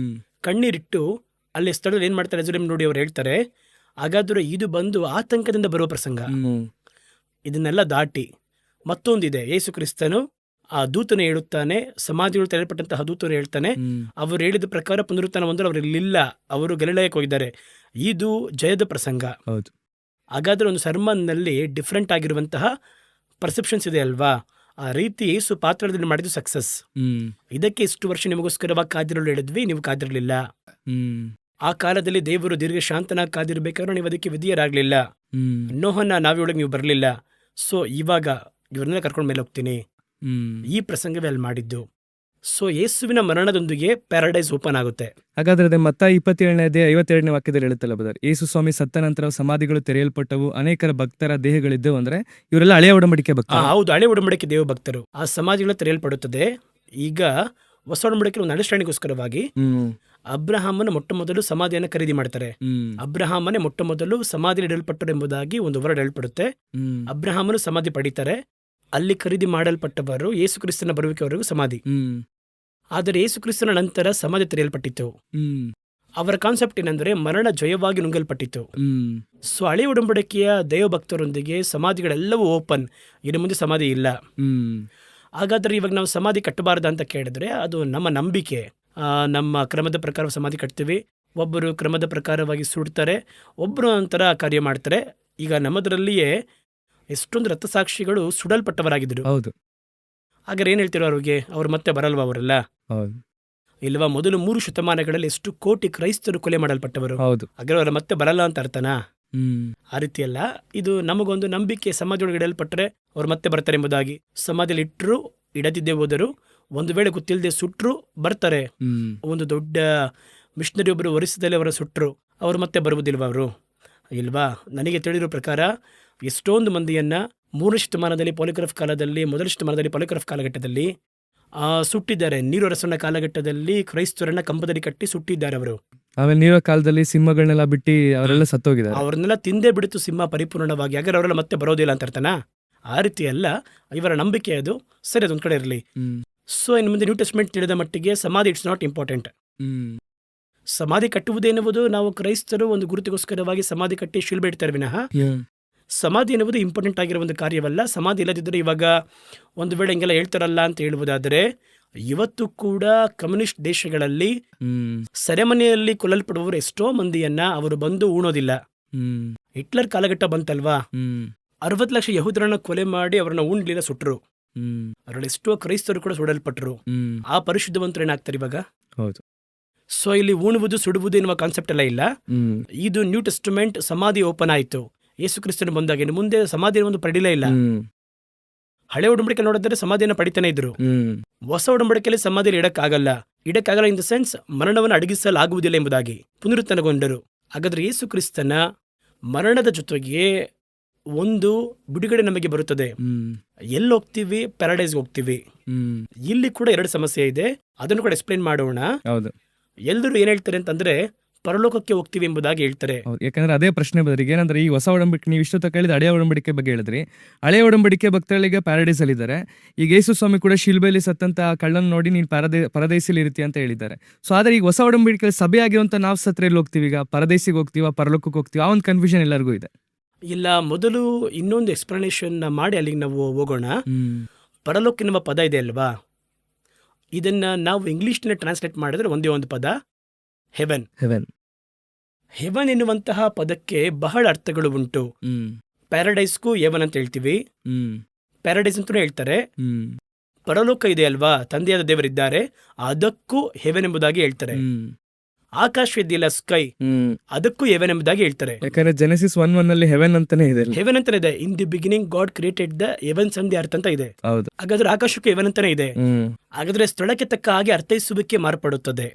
[SPEAKER 2] ಕಣ್ಣೀರಿಟ್ಟು ಅಲ್ಲಿ ಸ್ಥಳದಲ್ಲಿ ಏನ್ ಮಾಡ್ತಾರೆ ನೋಡಿ, ಅವ್ರು ಹೇಳ್ತಾರೆ, ಹಾಗಾದ್ರೆ ಇದು ಬಂದು ಆತಂಕದಿಂದ ಬರುವ ಪ್ರಸಂಗ. ಇದನ್ನೆಲ್ಲ ದಾಟಿ ಮತ್ತೊಂದಿದೆ. ಯೇಸು ಕ್ರಿಸ್ತನು ಆ ದೂತನು ಹೇಳುತ್ತಾನೆ, ಸಮಾಧಿಗಳು ತೆರೆಯಲ್ಪಟ್ಟಂತಹ ದೂತನು ಹೇಳ್ತಾನೆ, ಅವರು ಹೇಳಿದ ಪ್ರಕಾರ ಪುನರುತ್ಥಾನ ಹೊಂದಲು ಅವರು ಇಲ್ಲಿಲ್ಲ, ಅವರು ಗಲಿಲಾಯಕ್ಕೆ ಹೋಗಿದ್ದಾರೆ. ಇದು ಜಯದ ಪ್ರಸಂಗ. ಹಾಗಾದ್ರೆ ಒಂದು ಸರ್ಮನ್ನಲ್ಲಿ ಡಿಫ್ರೆಂಟ್ ಆಗಿರುವಂತಹ ಪರ್ಸೆಪ್ಷನ್ಸ್ ಇದೆ ಅಲ್ವಾ. ಆ ರೀತಿ ಯೇಸು ಪಾತ್ರದಲ್ಲಿ ಮಾಡಿದ್ದು ಸಕ್ಸಸ್. ಇದಕ್ಕೆ ಇಷ್ಟು ವರ್ಷ ನಿಮಗೋಸ್ಕರವಾಗಿ ಕಾದಿರಲು ಹೇಳಿದ್ವಿ, ನೀವು ಕಾದಿರಲಿಲ್ಲ. ಆ ಕಾಲದಲ್ಲಿ ದೇವರು ದೀರ್ಘ ಶಾಂತನಾಗಿ ಕಾದಿರ್ಬೇಕಾದ್ರೆ ನೀವು ಅದಕ್ಕೆ ವಿಧಿಯರಾಗ್ಲಿಲ್ಲ. ನೋಹನ್ನ ನಾವಿಯೊಳಗೆ ನೀವು ಬರಲಿಲ್ಲ. ಸೊ ಇವಾಗ ಇವ್ರನ್ನೆಲ್ಲ ಕರ್ಕೊಂಡ್ ಮೇಲೆ ಹೋಗ್ತೀನಿ. ಈ ಪ್ರಸಂಗವೇ ಅಲ್ಲಿ ಮಾಡಿದ್ದು. ಸೊ ಯೇಸುವಿನ ಮರಣದೊಂದಿಗೆ ಪ್ಯಾರಡೈಸ್ ಓಪನ್ ಆಗುತ್ತೆ.
[SPEAKER 1] ಹಾಗಾದ್ರೆ ಮತ್ತಾಯ 27:52 ವಾಕ್ಯದಲ್ಲಿ ಹೇಳುತ್ತಲ್ಲ ಬ್ರದರ್, ಯೇಸು ಸ್ವಾಮಿ ಸತ್ತ ನಂತರ ಸಮಾಧಿಗಳು ತೆರೆಯಲ್ಪಟ್ಟವು, ಅನೇಕರ ಭಕ್ತರ ದೇಹಗಳಿದ್ದವು. ಅಂದ್ರೆ ಇವರೆಲ್ಲ ಹಳೆಯ ಒಡಂಬಡಿಕೆ ಭಕ್ತರು.
[SPEAKER 2] ಹೌದು, ಹಳೆ ಒಡಂಬಡಿಕೆ ದೇವ ಭಕ್ತರು. ಆ ಸಮಾಧಿಗಳು ತೆರೆಯಲ್ಪಡುತ್ತದೆ. ಈಗ ಹೊಸ ಒಡಂಬಡಿಕೆ ಒಂದು ಅಂಡರ್ಸ್ಟ್ಯಾಂಡಿಂಗ್ಗೋಸ್ಕರವಾಗಿ ಅಬ್ರಹಾಮನ ಮೊಟ್ಟ ಮೊದಲು ಸಮಾಧಿಯನ್ನು ಖರೀದಿ ಮಾಡ್ತಾರೆ. ಅಬ್ರಹಾಮನೇ ಮೊಟ್ಟ ಮೊದಲು ಸಮಾಧಿ ಇಡಲ್ಪಟ್ಟರು ಎಂಬುದಾಗಿ ಒಂದು ವರ್ಡ್ ಹೇಳಲ್ಪಡುತ್ತೆ. ಅಬ್ರಹಾಮನು ಸಮಾಧಿ ಪಡಿತಾರೆ. ಅಲ್ಲಿ ಖರೀದಿ ಮಾಡಲ್ಪಟ್ಟವರು ಯೇಸು ಕ್ರಿಸ್ತನ ಬರುವಿಕೆವರೆಗೂ ಸಮಾಧಿ. ಆದರೆ ಯೇಸು ಕ್ರಿಸ್ತನ ನಂತರ ಸಮಾಧಿ ತೆರೆಯಲ್ಪಟ್ಟಿತು.
[SPEAKER 1] ಹ್ಮ್
[SPEAKER 2] ಅವರ ಕಾನ್ಸೆಪ್ಟ್ ಏನಂದ್ರೆ ಮರಣ ಜಯವಾಗಿ ನುಂಗಲ್ಪಟ್ಟಿತು.
[SPEAKER 1] ಹ್ಮ್
[SPEAKER 2] ಸೊ ಹಳೆ ಉಡಂಬಡಿಕೆಯ ದೈವಭಕ್ತರೊಂದಿಗೆ ಸಮಾಧಿಗಳೆಲ್ಲವೂ ಓಪನ್, ಇನ್ನು ಮುಂದೆ ಸಮಾಧಿ ಇಲ್ಲ.
[SPEAKER 1] ಹ್ಮ್
[SPEAKER 2] ಹಾಗಾದ್ರೆ ಇವಾಗ ನಾವು ಸಮಾಧಿ ಕಟ್ಟಬಾರ್ದು ಅಂತ ಕೇಳಿದ್ರೆ ಅದು ನಮ್ಮ ನಂಬಿಕೆ. ನಮ್ಮ ಕ್ರಮದ ಪ್ರಕಾರ ಸಮಾಧಿ ಕಟ್ತೀವಿ. ಒಬ್ಬರು ಕ್ರಮದ ಪ್ರಕಾರವಾಗಿ ಸುಡ್ತಾರೆ, ಒಬ್ಬರು ಒಂಥರ ಕಾರ್ಯ ಮಾಡ್ತಾರೆ. ಈಗ ನಮ್ಮದರಲ್ಲಿಯೇ ಎಷ್ಟೊಂದು ರಕ್ತಸಾಕ್ಷಿಗಳು ಸುಡಲ್ಪಟ್ಟವರಾಗಿದ್ದರು.
[SPEAKER 1] ಹೌದು
[SPEAKER 2] ಹಾಗಾದ್ರೆ ಏನು ಹೇಳ್ತಿರೋ ಅವ್ರಿಗೆ? ಅವ್ರು ಮತ್ತೆ ಬರಲ್ವಾ ಅವರೆಲ್ಲ?
[SPEAKER 1] ಹೌದು
[SPEAKER 2] ಇಲ್ವಾ? ಮೊದಲು 3 ಶತಮಾನಗಳಲ್ಲಿ ಎಷ್ಟು ಕೋಟಿ ಕ್ರೈಸ್ತರು ಕೊಲೆ ಮಾಡಲ್ಪಟ್ಟವರು.
[SPEAKER 1] ಹೌದು
[SPEAKER 2] ಹಾಗಾದ್ರೆ ಅವರ ಮತ್ತೆ ಬರಲ್ಲ ಅಂತ ಅರ್ಥನಾ?
[SPEAKER 1] ಹ್ಮ್
[SPEAKER 2] ಆ ರೀತಿಯಲ್ಲ. ಇದು ನಮಗೊಂದು ನಂಬಿಕೆ, ಸಮಾಧಿಯೊಳಗೆ ಇಡಲ್ಪಟ್ಟರೆ ಅವ್ರು ಮತ್ತೆ ಬರ್ತಾರೆ ಎಂಬುದಾಗಿ. ಸಮಾಧಿಯಲ್ಲಿ ಇಟ್ಟರು, ಇಡದಿದ್ದೇ ಹೋದರು, ಒಂದು ವೇಳೆ ಗೊತ್ತಿಲ್ಲದೆ ಸುಟ್ಟರು ಬರ್ತಾರೆ.
[SPEAKER 1] ಹ್ಮ್
[SPEAKER 2] ಒಂದು ದೊಡ್ಡ ಮಿಷನರಿ ಒಬ್ಬರು ಒರಿಸ್ಸದಲ್ಲಿ ಅವರ ಸುಟ್ಟರು, ಅವರು ಮತ್ತೆ ಬರುವುದಿಲ್ವಾ ಅವರು? ಇಲ್ವಾ? ನನಗೆ ತಿಳಿದಿರೋ ಪ್ರಕಾರ ಎಷ್ಟೊಂದು ಮಂದಿಯನ್ನ 3 ಶತಮಾನದಲ್ಲಿ ಪಾಲಿಗ್ರಾಫ್ ಕಾಲದಲ್ಲಿ, ಮೊದಲ ಶತಮಾನದಲ್ಲಿ ಪಾಲಿಗ್ರಾಫ್ ಕಾಲಘಟ್ಟದಲ್ಲಿ ಸುಟ್ಟಿದ್ದಾರೆ. ನೀರು ಅರಸನ ಕಾಲಘಟ್ಟದಲ್ಲಿ ಕ್ರೈಸ್ತರನ್ನ ಕಂಬದಲ್ಲಿ ಕಟ್ಟಿ ಸುಟ್ಟಿದ್ದಾರೆ ಅವರು.
[SPEAKER 1] ಆಮೇಲೆ ನೀರೋ ಕಾಲದಲ್ಲಿ ಸಿಂಹಗಳನ್ನೆಲ್ಲ ಬಿಟ್ಟು ಅವರೆಲ್ಲ ಸತ್ತೋಗಿದ್ದಾರೆ.
[SPEAKER 2] ಅವ್ರನ್ನೆಲ್ಲ ತಿಂದೇ ಬಿಡಿತು ಸಿಂಹ ಪರಿಪೂರ್ಣವಾಗಿ. ಹಾಗಾದ್ರೆ ಅವರೆಲ್ಲ ಮತ್ತೆ ಬರೋದಿಲ್ಲ ಅಂತ ಅರ್ಥನಾ? ಆ ರೀತಿ ಅಲ್ಲ, ಇವರ ನಂಬಿಕೆ ಅದು. ಸರಿ, ಅದೊಂದು ಕಡೆ ಇರಲಿ. ಸೊ ಇನ್ನು ಮುಂದೆ ನ್ಯೂ ಟೆಸ್ಟ್ಮೆಂಟ್ ತಿಳಿದ ಮಟ್ಟಿಗೆ ಸಮಾಧಿ ಇಟ್ಸ್ ನಾಟ್ ಇಂಪಾರ್ಟೆಂಟ್. ಸಮಾಧಿ ಕಟ್ಟುವುದೇನುವುದು ನಾವು ಕ್ರೈಸ್ತರು ಒಂದು ಗುರುತಿಗೋಸ್ಕರವಾಗಿ ಸಮಾಧಿ ಕಟ್ಟಿ ಶಿಲ್ಬೆ ಇಡ್ತಾರೆ ವಿನಃ ಸಮಾಧಿ ಎನ್ನುವುದು ಇಂಪಾರ್ಟೆಂಟ್ ಆಗಿರೋ ಒಂದು ಕಾರ್ಯವಲ್ಲ. ಸಮಾಧಿ ಇಲ್ಲದಿದ್ದರೆ ಇವಾಗ ಒಂದು ವೇಳೆ ಹಿಂಗೆಲ್ಲ ಹೇಳ್ತಾರಲ್ಲ ಅಂತ ಹೇಳುವುದಾದರೆ, ಇವತ್ತು ಕೂಡ ಕಮ್ಯುನಿಸ್ಟ್ ದೇಶಗಳಲ್ಲಿ ಸೆರೆಮನೆಯಲ್ಲಿ ಕೊಲ್ಲಲ್ಪಡುವವರು ಎಷ್ಟೋ ಮಂದಿಯನ್ನ ಅವರು ಬಂದು ಉಣೋದಿಲ್ಲ. ಹಿಟ್ಲರ್ ಕಾಲಘಟ್ಟ ಬಂತಲ್ವಾ, 60 ಲಕ್ಷ ಯಹೂದರನ್ನ ಕೊಲೆ ಮಾಡಿ ಅವರನ್ನ ಉಣ್ಲಿಲ್ಲ, ಸುಟ್ರು. ಅದರಲ್ಲಿ ಎಷ್ಟೋ ಕ್ರೈಸ್ತರು ಕೂಡ ಸುಡಲ್ಪಟ್ರು. ಆ ಪರಿಶುದ್ಧವಂತರು ಏನಾಗ್ತಾರೆ ಇವಾಗ?
[SPEAKER 1] ಹೌದು.
[SPEAKER 2] ಸೊ ಇಲ್ಲಿ ಉಣುವುದು ಸುಡುವುದು ಎನ್ನುವ ಕಾನ್ಸೆಪ್ಟ್ ಎಲ್ಲ ಇಲ್ಲ. ಇದು ನ್ಯೂ ಟೆಸ್ಟಮೆಂಟ್ ಸಮಾಧಿ ಓಪನ್ ಆಯಿತು ಯೇಸು ಕ್ರಿಸ್ತನ ಬಂದಾಗ. ಇನ್ನು ಮುಂದೆ ಸಮಾಧಿ ಒಂದು ಪಡಿಲೇ ಇಲ್ಲ. ಹಳೆ ಉಡಂಬಡಿಕೆ ನೋಡಿದ್ರೆ ಸಮಾಧಿಯನ್ನು ಪಡಿತಾನೆ ಇದ್ರು. ಹೊಸ ಉಡಂಬಡಿಕೆಯಲ್ಲಿ ಸಮಾಧಿಯಲ್ಲಿ ಇಡಕ್ಕಾಗಲ್ಲ ಇನ್ ದ ಸೆನ್ಸ್ ಮರಣವನ್ನು ಅಡಗಿಸಲಾಗುವುದಿಲ್ಲ ಎಂಬುದಾಗಿ ಪುನರುತ್ಥಾನಗೊಂಡರು. ಹಾಗಾದ್ರೆ ಯೇಸು ಕ್ರಿಸ್ತನ ಮರಣದ ಜೊತೆಗೆ ಒಂದು ಬಿಡುಗಡೆ ನಮಗೆ ಬರುತ್ತದೆ. ಎಲ್ಲಿ ಹೋಗ್ತೀವಿ? ಪ್ಯಾರಡೈಸ್ಗೆ ಹೋಗ್ತೀವಿ. ಇಲ್ಲಿ ಕೂಡ 2 ಸಮಸ್ಯೆ ಇದೆ, ಅದನ್ನು ಕೂಡ ಎಕ್ಸ್ಪ್ಲೈನ್ ಮಾಡೋಣ. ಎಲ್ಲರೂ ಏನ್ ಹೇಳ್ತಾರೆ ಅಂತಂದ್ರೆ ಪರಲೋಕಕ್ಕೆ ಹೋಗ್ತೀವಿ ಎಂಬುದಾಗಿ ಹೇಳ್ತಾರೆ.
[SPEAKER 1] ಯಾಕಂದ್ರೆ ಅದೇ ಪ್ರಶ್ನೆ ಬದಲಿಗೆ ಏನಂದ್ರೆ, ಈ ಹೊಸ ಒಡಂಬಡಿಕೆ ನೀವು ಇಷ್ಟೊತ್ತ ಕೇಳಿದ ಹಳೆಯ ಒಡಂಬಡಿಕೆ ಬಗ್ಗೆ ಹೇಳಿದ್ರಿ. ಹಳೆಯ ಒಡಂಬಡಿಕೆ ಭಕ್ತರಿಗೆ ಪ್ಯಾರಡೈಸ್ ಅಲ್ಲಿ ಇದ್ದಾರೆ. ಈಗ ಯೇಸು ಸ್ವಾಮಿ ಕೂಡ ಶಿಲ್ಬೆಯಲ್ಲಿ ಸತ್ತಂತ ಕಳ್ಳನ್ ನೋಡಿ ನೀನು ಪರದೇಶಿಲಿ ಇರ್ತಿ ಅಂತ ಹೇಳಿದ್ದಾರೆ. ಸೊ ಆದ್ರೆ ಈಗ ಹೊಸ ಒಡಂಬಡಿಕೆ ಸಭೆ ಆಗಿರುವಂತ ನಾವು ಸತ್ರ ಎಲ್ಲಿ ಹೋಗ್ತೀವಿ? ಈಗ ಪರದೇಶಿಗೆ ಹೋಗ್ತೀವ, ಪರಲೋಕಕ್ಕೆ ಹೋಗ್ತೀವ? ಆ ಒಂದು ಕನ್ಫ್ಯೂಷನ್ ಎಲ್ಲರಿಗೂ ಇದೆ.
[SPEAKER 2] ಇಲ್ಲ, ಮೊದಲು ಇನ್ನೊಂದು ಎಕ್ಸ್ಪ್ಲನೇಷನ್ ಮಾಡಿ ಅಲ್ಲಿಗೆ ನಾವು ಹೋಗೋಣ. ಪರಲೋಕ ಎನ್ನುವ ಪದ ಇದೆ ಅಲ್ವಾ, ಇದನ್ನ ನಾವು ಇಂಗ್ಲಿಷ್ನಲ್ಲಿ ಟ್ರಾನ್ಸ್ಲೇಟ್ ಮಾಡಿದ್ರೆ ಒಂದೇ ಒಂದು ಪದ, ಹೆವೆನ್. ಹೆವನ್ ಎನ್ನುವಂತಹ ಪದಕ್ಕೆ ಬಹಳ ಅರ್ಥಗಳು ಉಂಟು. ಪ್ಯಾರಡೈಸ್ಗೂ ಹೆವನ್ ಅಂತ ಹೇಳ್ತೀವಿ, ಪ್ಯಾರಡೈಸ್ ಅಂತಲೂ ಹೇಳ್ತಾರೆ. ಪರಲೋಕ ಇದೆ ಅಲ್ವಾ, ತಂದೆಯಾದ ದೇವರಿದ್ದಾರೆ, ಅದಕ್ಕೂ ಹೆವೆನ್ ಎಂಬುದಾಗಿ ಹೇಳ್ತಾರೆ. ಆಕಾಶ ಇದೆಯಲ್ಲ, ಸ್ಕೈ, ಅದಕ್ಕೂ ಹೆವೆನ್ ಎಂಬುದಾಗಿ ಹೇಳ್ತಾರೆ.
[SPEAKER 1] ಯಾಕಂದ್ರೆ ಜೆನೆಸಿಸ್ 1:1 ಅಲ್ಲಿ ಹೆವೆನ್ ಅಂತಾನೆ ಇದೆ.
[SPEAKER 2] ಹೆವೆನ್ ಅಂತಾನೆ ಇದೆ. In the beginning god created the heavens and the earth ಅಂತ ಇದೆ. ಹಾಗಾದ್ರೆ ಆಕಾಶಕ್ಕೂ ಹೆವೆನ್ ಅಂತಾನೆ ಇದೆ. ಹಾಗಾದ್ರೆ ಸ್ಥಳಕ್ಕೆ ತಕ್ಕ ಹಾಗೆ ಅರ್ಥೈಸುವಿಕೆ ಮಾರ್ಪಡುತ್ತದೆ.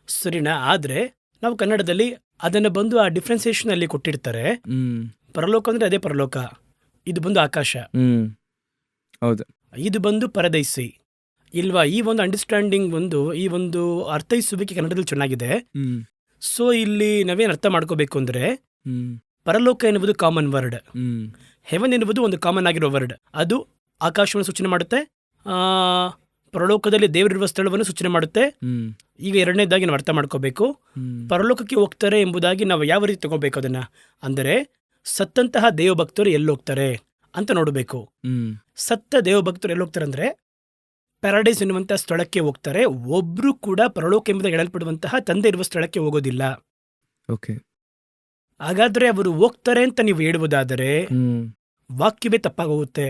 [SPEAKER 2] ಸರಿನಾ? ಆದ್ರೆ ನಾವು ಕನ್ನಡದಲ್ಲಿ ಅದನ್ನ ಬಂದು ಆ ಡಿಫ್ರೆನ್ಸಿಯೇಷನ್ ಅಲ್ಲಿ ಕೊಟ್ಟಿರ್ತಾರೆ. ಪರಲೋಕ ಅಂದ್ರೆ ಅದೇ ಪರಲೋಕ, ಇದು ಬಂದು ಆಕಾಶ, ಇದು ಬಂದು ಪರದೈಸಿ ಇಲ್ವಾ? ಈ ಒಂದು ಅಂಡರ್ಸ್ಟ್ಯಾಂಡಿಂಗ್ ಈ ಒಂದು ಅರ್ಥೈಸುವಿಕೆ ಕನ್ನಡದಲ್ಲಿ ಚೆನ್ನಾಗಿದೆ. ಸೊ ಇಲ್ಲಿ ನಾವೇನ್ ಅರ್ಥ ಮಾಡ್ಕೋಬೇಕು ಅಂದ್ರೆ, ಪರಲೋಕ ಎನ್ನುವುದು ಕಾಮನ್ ವರ್ಡ್, ಹೆವನ್ ಎನ್ನುವುದು ಒಂದು ಕಾಮನ್ ಆಗಿರೋ ವರ್ಡ್. ಅದು ಆಕಾಶವನ್ನು ಸೂಚನೆ ಮಾಡುತ್ತೆ, ಪರಲೋಕದಲ್ಲಿ ದೇವರಿರುವ ಸ್ಥಳವನ್ನು ಸೂಚನೆ ಮಾಡುತ್ತೆ. ಈಗ ಎರಡನೇದಾಗಿ ನಾವು ಅರ್ಥ ಮಾಡ್ಕೋಬೇಕು, ಪರಲೋಕಕ್ಕೆ ಹೋಗ್ತಾರೆ ಎಂಬುದಾಗಿ ನಾವು ಯಾವ ರೀತಿ ತಗೋಬೇಕು ಅದನ್ನ ಅಂದರೆ, ಸತ್ತಂತಹ ದೇವಭಕ್ತರು ಎಲ್ಲೋಗ್ತಾರೆ ಅಂತ ನೋಡಬೇಕು. ಸತ್ತ ದೇವಭಕ್ತರು ಎಲ್ಲೋಗ್ತಾರೆ ಅಂದ್ರೆ ಪ್ಯಾರಡೈಸ್ ಎನ್ನುವಂತಹ ಸ್ಥಳಕ್ಕೆ ಹೋಗ್ತಾರೆ. ಒಬ್ರು ಕೂಡ ಪರಲೋಕ ಎಂಬುದಾಗಿ ಹೇಳಲ್ಪಡುವಂತಹ ತಂದೆ ಇರುವ ಸ್ಥಳಕ್ಕೆ ಹೋಗೋದಿಲ್ಲ. ಹಾಗಾದ್ರೆ ಅವರು ಹೋಗ್ತಾರೆ ಅಂತ ನೀವು ಹೇಳುವುದಾದರೆ ವಾಕ್ಯವೇ ತಪ್ಪಾಗೋಗುತ್ತೆ.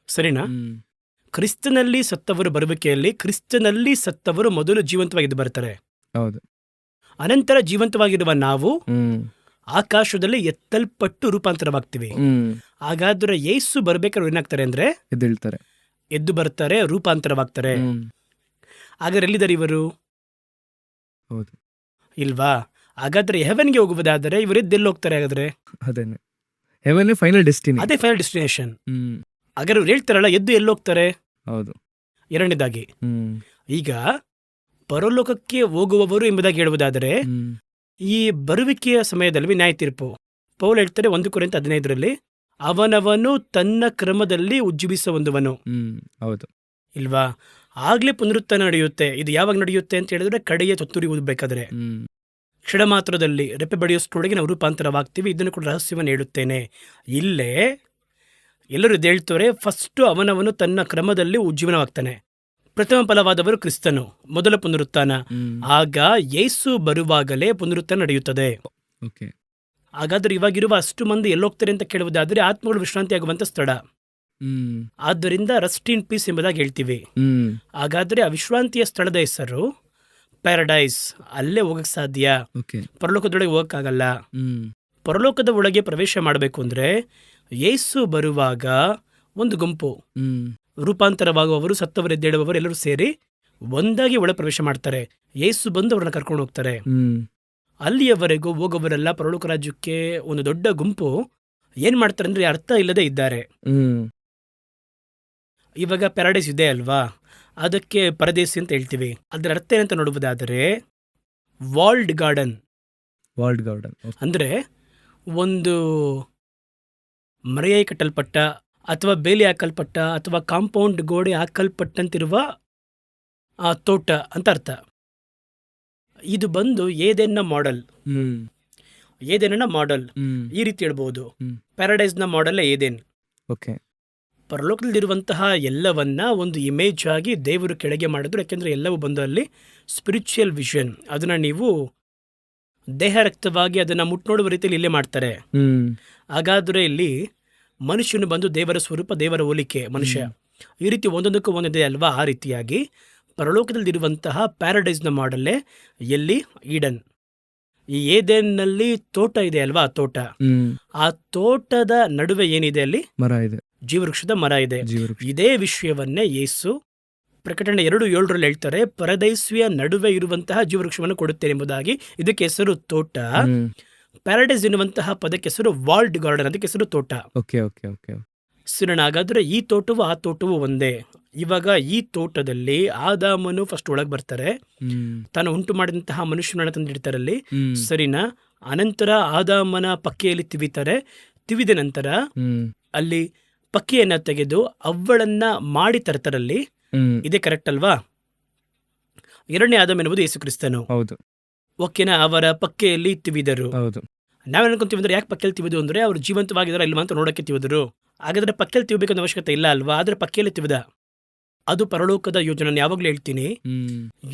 [SPEAKER 2] ಸರಿನಾ? ಕ್ರಿಸ್ತನಲ್ಲಿ ಸತ್ತವರು ಬರುವಿಕೆಯಲ್ಲಿ ಕ್ರಿಸ್ತನಲ್ಲಿ ಸತ್ತವರು ಮೊದಲು ಜೀವಂತವಾಗಿದ್ದು ಬರ್ತಾರೆ. ಅನಂತರ ಜೀವಂತವಾಗಿರುವ ನಾವು ಆಕಾಶದಲ್ಲಿ ಎತ್ತಲ್ಪಟ್ಟು ರೂಪಾಂತರವಾಗ್ತೀವಿ. ಹಾಗಾದ್ರೆ ಯೇಸು ಬರ್ಬೇಕಾದ್ರೆ ಏನಾಗ್ತಾರೆ ಅಂದ್ರೆ ಎದ್ದು ಬರ್ತಾರೆ, ರೂಪಾಂತರವಾಗ್ತಾರೆ. ಹಾಗಾದ್ರೆ ಎಲ್ಲಿದ್ದಾರೆ ಇವರು? ಇಲ್ವಾ? ಹಾಗಾದ್ರೆ ಹೆವನ್ಗೆ ಹೋಗುವುದಾದರೆ ಇವರು ಎದ್ದೆಲ್ಲಿ ಹೋಗ್ತಾರೆ? ಹಾಗಾದ್ರೆ
[SPEAKER 1] ಹೆವನ್ ಫೈನಲ್ ಡೆಸ್ಟಿನಿ,
[SPEAKER 2] ಅದೇ ಫೈನಲ್ ಡೆಸ್ಟಿನೇಷನ್. ಹಾಗಾದ್ರೆ ಇವ್ರು ಹೇಳ್ತಾರಲ್ಲ, ಎದ್ದು ಎಲ್ಲಿ ಹೋಗ್ತಾರೆ? ಎರಡನೇದಾಗಿ ಈಗ ಪರಲೋಕಕ್ಕೆ ಹೋಗುವವರು ಎಂಬುದಾಗಿ ಹೇಳುವುದಾದರೆ, ಈ ಬರುವಿಕೆಯ ಸಮಯದಲ್ಲಿ ನ್ಯಾಯ ತೀರ್ಪು ಪೌಲ್ ಹೇಳ್ತಾರೆ 1 ಕೊರಿಂಥ 15 ಅವನವನು ತನ್ನ ಕ್ರಮದಲ್ಲಿ ಉಜ್ಜೀವಿಸುವವನು. ಇಲ್ವಾ? ಆಗ್ಲೇ ಪುನರುತ್ಥಾನ ನಡೆಯುತ್ತೆ. ಇದು ಯಾವಾಗ ನಡೆಯುತ್ತೆ ಅಂತ ಹೇಳಿದ್ರೆ ಕಡೆಯ ತುತ್ತೂರಿ ಊದಬೇಕಾದ್ರೆ, ಕ್ಷಣ ಮಾತ್ರದಲ್ಲಿ ರೆಪ್ಪೆ ಬಡಿಯೋಷ್ಟರೊಳಗೆ ನಾವು ರೂಪಾಂತರವಾಗ್ತೀವಿ. ಇದನ್ನು ಕೂಡ ರಹಸ್ಯವನ್ನು ಹೇಳುತ್ತೇನೆ. ಇಲ್ಲೇ ಎಲ್ಲರೂ ಇದು ಹೇಳ್ತಾರೆ, ಫಸ್ಟು ಅವನವನು ತನ್ನ ಕ್ರಮದಲ್ಲಿ ಉಜ್ಜೀವನವಾಗ್ತಾನೆ. ಪ್ರಥಮ ಫಲವಾದವರು ಕ್ರಿಸ್ತನು, ಮೊದಲ ಪುನರುತ್ಥಾನ. ಆಗ ಯೇಸು ಬರುವಾಗಲೇ ಪುನರುತ್ಥಾನ ನಡೆಯುತ್ತದೆ. ಹಾಗಾದ್ರೆ ಇವಾಗಿರುವ ಅಷ್ಟು ಮಂದಿ ಎಲ್ಲೋಗ್ತಾರೆ ಅಂತ ಕೇಳುವುದಾದ್ರೆ ಆತ್ಮಗಳು ವಿಶ್ರಾಂತಿ ಆಗುವಂತ ಸ್ಥಳ. ಆದ್ದರಿಂದ ರೆಸ್ಟ್ ಇನ್ ಪೀಸ್ ಎಂಬುದಾಗಿ ಹೇಳ್ತೀವಿ. ಹಾಗಾದ್ರೆ ಆ ವಿಶ್ರಾಂತಿಯ ಸ್ಥಳದ ಹೆಸರು ಪ್ಯಾರಡೈಸ್. ಅಲ್ಲೇ ಹೋಗಕ್ ಸಾಧ್ಯ, ಪರಲೋಕದೊಳಗೆ ಹೋಗಕ್ಕಾಗಲ್ಲ. ಪರಲೋಕದ ಒಳಗೆ ಪ್ರವೇಶ ಮಾಡಬೇಕು ಅಂದ್ರೆ ಯೇಸು ಬರುವಾಗ ಒಂದು ಗುಂಪು ರೂಪಾಂತರವಾಗುವವರು, ಸತ್ತವರೆದ್ದೇಳುವವರು ಎಲ್ಲರೂ ಸೇರಿ ಒಂದಾಗಿ ಒಳ ಪ್ರವೇಶ ಮಾಡ್ತಾರೆ. ಯೇಸು ಬಂದು ಅವ್ರನ್ನ ಕರ್ಕೊಂಡು ಹೋಗ್ತಾರೆ. ಅಲ್ಲಿಯವರೆಗೂ ಹೋಗೋವರೆಲ್ಲ ಪರಲೋಕ ರಾಜ್ಯಕ್ಕೆ ಒಂದು ದೊಡ್ಡ ಗುಂಪು ಏನ್ ಮಾಡ್ತಾರೆ ಅಂದ್ರೆ ಅರ್ಥ ಇಲ್ಲದೆ ಇದ್ದಾರೆ. ಇವಾಗ ಪ್ಯಾರಡೈಸ್ ಇದೆ ಅಲ್ವಾ, ಅದಕ್ಕೆ ಪರದೇಸಿ ಅಂತ ಹೇಳ್ತೀವಿ. ಅದರ ಅರ್ಥ ಏನಂತ ನೋಡುವುದಾದರೆ ವಾಲ್ಡ್ ಗಾರ್ಡನ್. ಅಂದ್ರೆ ಒಂದು ಮರೆಯಾಗಿ ಕಟ್ಟಲ್ಪಟ್ಟ ಅಥವಾ ಬೇಲಿ ಹಾಕಲ್ಪಟ್ಟ ಅಥವಾ ಕಾಂಪೌಂಡ್ ಗೋಡೆ ಹಾಕಲ್ಪಟ್ಟಂತಿರುವ ತೋಟ ಅಂತ ಅರ್ಥ. ಇದು ಬಂದು ಏದೆನ್ನ ಮಾಡೆಲ್. ಏದೇನ ಮಾಡೆಲ್ ಈ ರೀತಿ ಹೇಳ್ಬಹುದು. ಪ್ಯಾರಡೈಸ್ ನ ಮಾಡೆಲ್ ಏದೇನ್. ಪರಲೋಕದಲ್ಲಿರುವಂತಹ ಎಲ್ಲವನ್ನ ಒಂದು ಇಮೇಜ್ ಆಗಿ ದೇವರು ಕೆಳಗೆ ಮಾಡಿದ್ರು. ಯಾಕೆಂದ್ರೆ ಎಲ್ಲವೂ ಬಂದು ಅಲ್ಲಿ ಸ್ಪಿರಿಚುವಲ್ ವಿಷನ್. ಅದನ್ನ ನೀವು ದೇಹ ರಕ್ತವಾಗಿ ಅದನ್ನ ಮುಟ್ನೋಡುವ ರೀತಿಯಲ್ಲಿ ಇಲ್ಲೇ ಮಾಡ್ತಾರೆ. ಹಾಗಾದ್ರೆ ಇಲ್ಲಿ ಮನುಷ್ಯನು ಬಂದು ದೇವರ ಸ್ವರೂಪ, ದೇವರ ಹೋಲಿಕೆ ಮನುಷ್ಯ. ಈ ರೀತಿ ಒಂದೊಂದಕ್ಕೂ ಒಂದಿದೆ ಅಲ್ವಾ. ಆ ರೀತಿಯಾಗಿ ಪರಲೋಕದಲ್ಲಿರುವಂತಹ ಪ್ಯಾರಡೈಸ್ನ ಮಾಡಲ್ಲೇ ಎಲ್ಲಿ ಈಡನ್. ಈ ಏದೇನ್ನಲ್ಲಿ ತೋಟ ಇದೆ ಅಲ್ವಾ, ಆ ತೋಟ. ಆ ತೋಟದ ನಡುವೆ ಏನಿದೆ ಅಲ್ಲಿ
[SPEAKER 1] ಮರ ಇದೆ,
[SPEAKER 2] ಜೀವವೃಕ್ಷದ ಮರ ಇದೆ. ಇದೇ ವಿಷಯವನ್ನೇ ಯೇಸು ಪ್ರಕಟಣೆ 2:7 ಹೇಳ್ತಾರೆ, ಪರದೈಸ್ವಿಯ ನಡುವೆ ಇರುವಂತಹ ಜೀವವೃಕ್ಷವನ್ನು ಕೊಡುತ್ತೇನೆ ಎಂಬುದಾಗಿ. ಇದಕ್ಕೆ ಹೆಸರು ತೋಟ. ಪ್ಯಾರಡೈಸ್ ಎನ್ನುವಂತಹ ಪದಕ್ಕೆ ಹೆಸರು ವಾಲ್ಡ್ ಗಾರ್ಡನ್, ಅದಕ್ಕೆ ಹೆಸರು ತೋಟ. ಸಿರಣ. ಹಾಗಾದ್ರೆ ಈ ತೋಟವು ಆ ತೋಟವು ಒಂದೇ. ಇವಾಗ ಈ ತೋಟದಲ್ಲಿ ಆದಾಮನು ಫಸ್ಟ್ ಒಳಗೆ ಬರ್ತಾರೆ, ತಾನು ಉಂಟು ಮಾಡಿದಂತಹ ಮನುಷ್ಯನನ್ನ ತಂದಿಡ್ತಾರಲ್ಲಿ, ಸರಿನಾ. ಅನಂತರ ಆದಾಮನ ಪಕ್ಕೆಯಲ್ಲಿ ತಿವಿತಾರೆ. ತಿವಿದ ನಂತರ ಅಲ್ಲಿ ಪಕ್ಕೆಯನ್ನ ತೆಗೆದು ಅವಳನ್ನ ಮಾಡಿ ತರ್ತಾರಲ್ಲಿ. ಇದೇ ಕರೆಕ್ಟ್ ಅಲ್ವಾ? ಎರಡನೇ ಆದಾಮ ಎನ್ನುವುದು ಯೇಸು ಕ್ರಿಸ್ತನು. ಓಕೆನಾ? ಅವರ ಪಕ್ಕೆಯಲ್ಲಿ ತಿವಿದರು. ನಾವ್ ಅನ್ಕೊಂತೀವಿ ಅಂದ್ರೆ ಯಾಕೆ ಪಕ್ಕೆಯಲ್ಲಿ ತಿವಿದು ಅಂದ್ರೆ ಅವ್ರು ಜೀವಂತವಾಗಿದಾರ ಇಲ್ವಾ ಅಂತ ನೋಡಕ್ಕೆ ತಿವಿದರು. ಹಾಗಾದ್ರೆ ಪಕ್ಕೆಯಲ್ಲಿ ತಿವಬೇಕನ್ನೋ ಅವಶ್ಯಕತೆ ಇಲ್ಲ ಅಲ್ವಾ? ಆದ್ರೆ ಪಕ್ಕೆಯಲ್ಲಿ ತಿವಿದ. ಅದು ಪರಲೋಕದ ಯೋಜನೆ. ನಾನು ಯಾವಾಗ್ಲೂ ಹೇಳ್ತೀನಿ,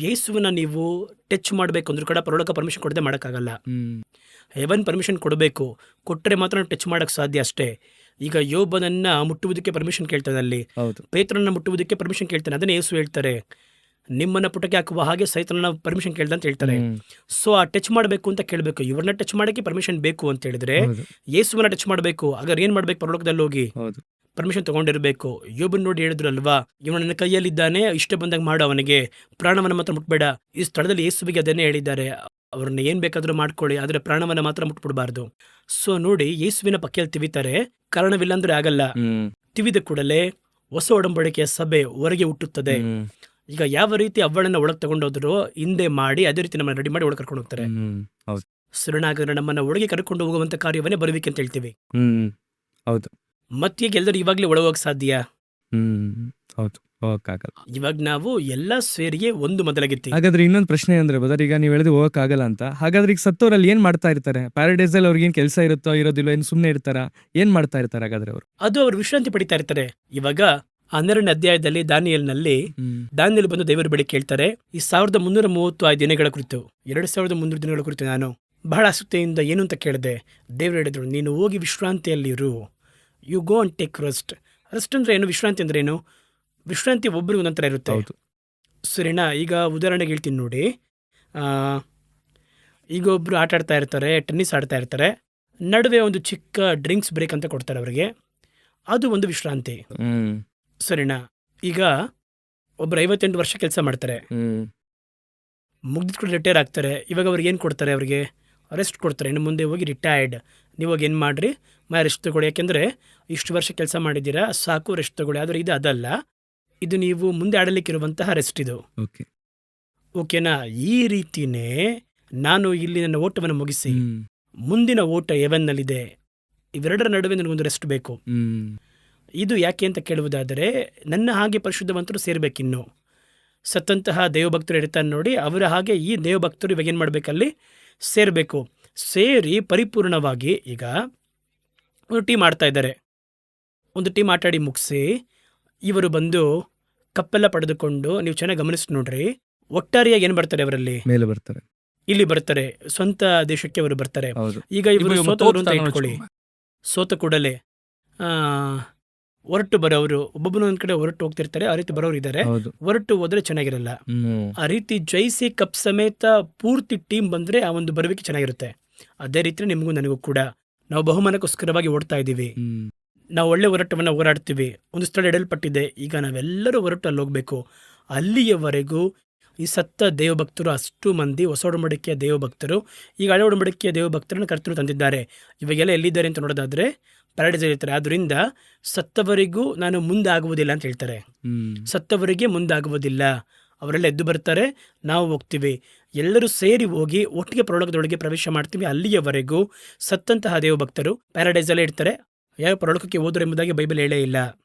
[SPEAKER 2] ಯೇಸುವನ್ನ ನೀವು ಟಚ್ ಮಾಡ್ಬೇಕು ಅಂದ್ರೂ ಕೂಡ ಪರಲೋಕ ಪರ್ಮಿಷನ್ ಕೊಡದೆ ಮಾಡಕ್ಕಾಗಲ್ಲ. ಹೆವನ್ ಪರ್ಮಿಷನ್ ಕೊಡಬೇಕು, ಕೊಟ್ಟರೆ ಮಾತ್ರ ಟಚ್ ಮಾಡಕ್ ಸಾಧ್ಯ ಅಷ್ಟೇ. ಈಗ ಯೋಬನನ್ನ ಮುಟ್ಟುವುದಕ್ಕೆ ಪರ್ಮಿಷನ್ ಕೇಳ್ತಾನೆ, ಅಲ್ಲಿ ಪೇತ್ರನ ಮುಟ್ಟುವುದಕ್ಕೆ ಪರ್ಮಿಷನ್ ಕೇಳ್ತಾನೆ. ಅದನ್ನೇ ಯೇಸು ಹೇಳ್ತಾರೆ, ನಿಮ್ಮನ್ನ ಪುಟಕ್ಕೆ ಹಾಕುವ ಹಾಗೆ ಸೈತನನ್ನ ಪರ್ಮಿಷನ್ ಕೇಳ್ದ ಅಂತ ಹೇಳ್ತಾರೆ. ಸೊ ಆ ಟಚ್ ಮಾಡಬೇಕು ಅಂತ ಕೇಳಬೇಕು. ಇವ್ರನ್ನ ಟಚ್ ಮಾಡಕ್ಕೆ ಪರ್ಮಿಷನ್ ಬೇಕು ಅಂತ ಹೇಳಿದ್ರೆ ಯೇಸುವನ್ನ ಟಚ್ ಮಾಡಬೇಕು. ಹಾಗಾದ್ರೆ ಏನ್ ಮಾಡ್ಬೇಕು? ಪರಲೋಕದಲ್ಲಿ ಹೋಗಿ ಪರ್ಮಿಷನ್ ತಗೊಂಡಿರ್ಬೇಕು. ಯೋಬನ್ ನೋಡಿ ಹೇಳಿದ್ರು ಅಲ್ವಾ, ಇವನು ನನ್ನ ಕೈಯಲ್ಲಿದ್ದಾನೆ, ಇಷ್ಟ ಬಂದಾಗ ಮಾಡು, ಅವನಿಗೆ ಪ್ರಾಣವನ್ನ ಮಾತ್ರ ಮುಟ್ಬೇಡ. ಈ ಸ್ಥಳದಲ್ಲಿ ಯೇಸುವಿಗೆ ಅದನ್ನೇ ಹೇಳಿದ್ದಾರೆ, ಅವ್ರನ್ನ ಏನ್ ಬೇಕಾದ್ರೂ ಮಾಡ್ಕೊಳ್ಳಿ, ಆದ್ರೆ ಪ್ರಾಣವನ್ನ ಮಾತ್ರ ಮುಟ್ಬಿಡಬಾರ್ದು. ಸೊ ನೋಡಿ, ಯೇಸುವಿನ ಪಕ್ಕೆಯಲ್ಲಿ ತಿವಿತಾರೆ, ಕಾರಣವಿಲ್ಲ ಅಂದ್ರೆ ಆಗಲ್ಲ. ತಿವಿದ ಕೂಡಲೇ ಹೊಸ ಒಡಂಬಡಿಕೆಯ ಸಭೆ ಹೊರಗೆ ಹುಟ್ಟುತ್ತದೆ. ಈಗ ಯಾವ ರೀತಿ ಅವಳನ್ನ ಒಳಗೆ ತಗೊಂಡೋದ್ರು ಹಿಂದೆ ಮಾಡಿ, ಅದೇ ರೀತಿ ನಮ್ಮನ್ನ ರೆಡಿ ಮಾಡಿ ಒಳಗೆ ಕರ್ಕೊಂಡು ಹೋಗ್ತಾರೆ. ಶರಣಾಗರ ನಮ್ಮನ್ನ ಒಳಗೆ ಕರ್ಕೊಂಡು ಹೋಗುವಂತ ಕಾರ್ಯವನ್ನೇ ಬರುವಿಕೆ ಅಂತ ಹೇಳ್ತೀವಿ. ಮತ್ತೆ ಎಲ್ಲರೂ ಇವಾಗ್ಲೇ ಒಳಗೋಗಕ್ ಸಾಧ್ಯ? ಇವಾಗ ನಾವು ಎಲ್ಲ ಸೇರಿಗೆ ಒಂದು ಮೊದಲಾಗಿತ್ತು.
[SPEAKER 1] ಹಾಗಾದ್ರೆ ಇನ್ನೊಂದು ಪ್ರಶ್ನೆ ಅಂದ್ರೆ ಬದರ್, ಈಗ ನೀವು ಹೇಳಿದ್ರೆ ಹೋಗಕ್ಕಾಗಲ್ಲ ಅಂತ, ಹಾಗಾದ್ರೆ ಈಗ ಸತ್ತೋರಲ್ಲಿ ಏನ್ ಮಾಡ್ತಾ ಇರ್ತಾರೆ? ಪ್ಯಾರಡೈಸ್ ಅಲ್ಲಿ ಅವ್ರಿಗೆ ಏನ್ ಕೆಲಸ ಇರುತ್ತೋ ಇರೋದಿಲ್ಲ, ಏನ್ ಸುಮ್ನೆ ಇರ್ತಾರ? ಏನ್ ಮಾಡ್ತಾ ಇರ್ತಾರೆ ಹಾಗಾದ್ರೆ ಅವರು?
[SPEAKER 2] ಅದು ಅವ್ರು ವಿಶ್ರಾಂತಿ ಪಡಿತಾ ಇರ್ತಾರೆ. ಇವಾಗ 12ನೇ ಅಧ್ಯಾಯದಲ್ಲಿ ದಾನಿಯೇಲ್ ಬಂದು ದೇವರ ಬಳಿ ಕೇಳ್ತಾರೆ, ಈ 1335 ದಿನಗಳ ಕುರಿತು, 2300 ದಿನಗಳ ಕುರಿತು ನಾನು ಬಹಳ ಆಸಕ್ತಿಯಿಂದ ಏನು ಅಂತ ಕೇಳಿದೆ. ದೇವರು ಹೇಳಿದ್ರು, ನೀನು ಹೋಗಿ ವಿಶ್ರಾಂತಿಯಲ್ಲಿರು. You go and take rest. Rest ಅಂದ್ರೆ ಏನು? ವಿಶ್ರಾಂತಿ ಅಂದ್ರೆ ಏನು? ವಿಶ್ರಾಂತಿ ಒಬ್ಬರಿಗೆ ಒಂದೊಂಥರ ಇರುತ್ತೆ. ಸರಿನಾ? ಈಗ ಉದಾಹರಣೆಗೆ ಹೇಳ್ತೀನಿ ನೋಡಿ. ಈಗ ಒಬ್ರು ಆಟ ಆಡ್ತಾ ಇರ್ತಾರೆ, ಟೆನ್ನಿಸ್ ಆಡ್ತಾ ಇರ್ತಾರೆ, ನಡುವೆ ಒಂದು ಚಿಕ್ಕ ಡ್ರಿಂಕ್ಸ್ ಬ್ರೇಕ್ ಅಂತ ಕೊಡ್ತಾರೆ ಅವರಿಗೆ. ಅದು ಒಂದು ವಿಶ್ರಾಂತಿ. ಸರಿನಾ? ಈಗ ಒಬ್ರು 58 ವರ್ಷ ಕೆಲಸ ಮಾಡ್ತಾರೆ, ಮುಗ್ದಿದ್ ಕೂಡ ರಿಟೈರ್ ಆಗ್ತಾರೆ. ಇವಾಗ ಅವ್ರಿಗೆ ಏನು ಕೊಡ್ತಾರೆ? ಅವ್ರಿಗೆ ರೆಸ್ಟ್ ಕೊಡ್ತಾರೆ. ಇನ್ನು ಮುಂದೆ ಹೋಗಿ ರಿಟೈರ್ಡ್, ನೀವಾಗ ಏನು ಮಾಡ್ರಿ, ರೆಸ್ಟ್ ತಗೊಳ್ಳಿ. ಯಾಕೆಂದರೆ ಇಷ್ಟು ವರ್ಷ ಕೆಲಸ ಮಾಡಿದ್ದೀರಾ, ಸಾಕು, ರೆಸ್ಟ್ ತಗೊಳ್ಳಿ. ಆದರೆ ಇದು ಅದಲ್ಲ, ಇದು ನೀವು ಮುಂದೆ ಆಡಲಿಕ್ಕಿರುವಂತಹ ರೆಸ್ಟ್ ಇದು. ಓಕೆನಾ? ಈ ರೀತಿನೇ ನಾನು ಇಲ್ಲಿ ನನ್ನ ಓಟವನ್ನು ಮುಗಿಸಿ ಮುಂದಿನ ಓಟ ಎವನ್ನಲ್ಲಿದೆ, ಇವೆರಡರ ನಡುವೆ ನನಗೊಂದು ರೆಸ್ಟ್ ಬೇಕು. ಇದು ಯಾಕೆ ಅಂತ ಕೇಳುವುದಾದರೆ, ನನ್ನ ಹಾಗೆ ಪರಿಶುದ್ಧವಂತರು ಸೇರ್ಬೇಕಿನ್ನು. ಸತ್ತಂತಹ ದೇವಭಕ್ತರು ಇರ್ತಾರೆ ನೋಡಿ, ಅವರ ಹಾಗೆ ಈ ದೇವಭಕ್ತರು ಇವಾಗ ಏನು ಮಾಡಬೇಕಲ್ಲಿ ಸೇರಬೇಕು. ಸೇರಿ ಪರಿಪೂರ್ಣವಾಗಿ ಈಗ ಒಂದು ಟೀಮ್ ಆಡ್ತಾ ಇದ್ದಾರೆ. ಒಂದು ಟೀಮ್ ಆಟಾಡಿ ಮುಗಿಸಿ ಇವರು ಬಂದು ಕಪ್ಪೆಲ್ಲ ಪಡೆದುಕೊಂಡು, ನೀವು ಚೆನ್ನಾಗಿ ಗಮನಿಸಿ ನೋಡ್ರಿ, ಒಟ್ಟಾರೆಯಾಗಿ ಏನು ಬರ್ತಾರೆ ಅವರಲ್ಲಿ,
[SPEAKER 1] ಮೇಲೆ ಬರ್ತಾರೆ.
[SPEAKER 2] ಇಲ್ಲಿ ಬರ್ತಾರೆ, ಸ್ವಂತ ದೇಶಕ್ಕೆ ಅವರು ಬರ್ತಾರೆ.
[SPEAKER 1] ಹೌದು.
[SPEAKER 2] ಈಗ ಇವರು ಸೋತವರು ಅಂತ ಇಟ್ಕೊಳ್ಳಿ, ಸೋತ ಕೂಡಲೇ ಹೊರಟು ಬರೋರು ಒಬ್ಬೊಬ್ಬನ ಒಂದ್ ಕಡೆ ಹೊರಟು ಹೋಗ್ತಿರ್ತಾರೆ. ಆ ರೀತಿ ಬರೋರು ಇದ್ದಾರೆ.
[SPEAKER 1] ಹೌದು.
[SPEAKER 2] ಹೊರಟು ಹೋದ್ರೆ ಚೆನ್ನಾಗಿರಲ್ಲ. ಆ ರೀತಿ ಜಯಿಸಿ ಕಪ್ ಸಮೇತ ಪೂರ್ತಿ ಟೀಮ್ ಬಂದ್ರೆ ಆ ಒಂದು ಬರುವಿಕೆ ಚೆನ್ನಾಗಿರುತ್ತೆ. ಅದೇ ರೀತಿ ನಿಮಗೂ ನನಗೂ ಕೂಡ ನಾವು ಬಹುಮಾನಕ್ಕೋಸ್ಕರವಾಗಿ ಓಡ್ತಾ ಇದ್ದೀವಿ. ನಾವು ಒಳ್ಳೆ ಹೋರಾಟವನ್ನು ಹೋರಾಡ್ತೀವಿ. ಒಂದು ಸ್ಥಳ ಇಡಲ್ಪಟ್ಟಿದೆ, ಈಗ ನಾವೆಲ್ಲರೂ ಹೊರಟು ಅಲ್ಲಿ ಹೋಗ್ಬೇಕು. ಅಲ್ಲಿಯವರೆಗೂ ಈ ಸತ್ತ ದೇವಭಕ್ತರು ಅಷ್ಟು ಮಂದಿ, ಹೊಸ ಒಡಂಬಡಿಕೆಯ ದೇವಭಕ್ತರು, ಈಗ ಹಳೆ ಒಡಂಬಡಿಕೆಯ ದೇವಭಕ್ತರನ್ನು ಕರ್ತನು ತಂದಿದ್ದಾರೆ. ಇವಾಗೆಲ್ಲ ಎಲ್ಲಿದ್ದಾರೆ ಅಂತ ನೋಡೋದಾದ್ರೆ ಪ್ಯಾರಡೈಸ್ ಇರ್ತಾರೆ. ಆದ್ರಿಂದ ಸತ್ತವರಿಗೂ ನಾನು ಮುಂದಾಗುವುದಿಲ್ಲ ಅಂತ ಹೇಳ್ತಾರೆ. ಸತ್ತವರಿಗೆ ಮುಂದಾಗುವುದಿಲ್ಲ, ಅವರೆಲ್ಲ ಎದ್ದು ಬರ್ತಾರೆ, ನಾವು ಹೋಗ್ತೀವಿ. ಎಲ್ಲರೂ ಸೇರಿ ಹೋಗಿ ಒಟ್ಟಿಗೆ ಪರಲೋಕದೊಳಗೆ ಪ್ರವೇಶ ಮಾಡ್ತೀವಿ. ಅಲ್ಲಿಯವರೆಗೂ ಸತ್ತಂತಹ ದೇವಭಕ್ತರು ಪ್ಯಾರಡೈಸ್ ಅಲ್ಲೇ ಇರ್ತಾರೆ. ಯಾವ ಪರಲೋಕಕ್ಕೆ ಹೋದ್ರು ಎಂಬುದಾಗಿ ಬೈಬಲ್ ಹೇಳೇ ಇಲ್ಲ.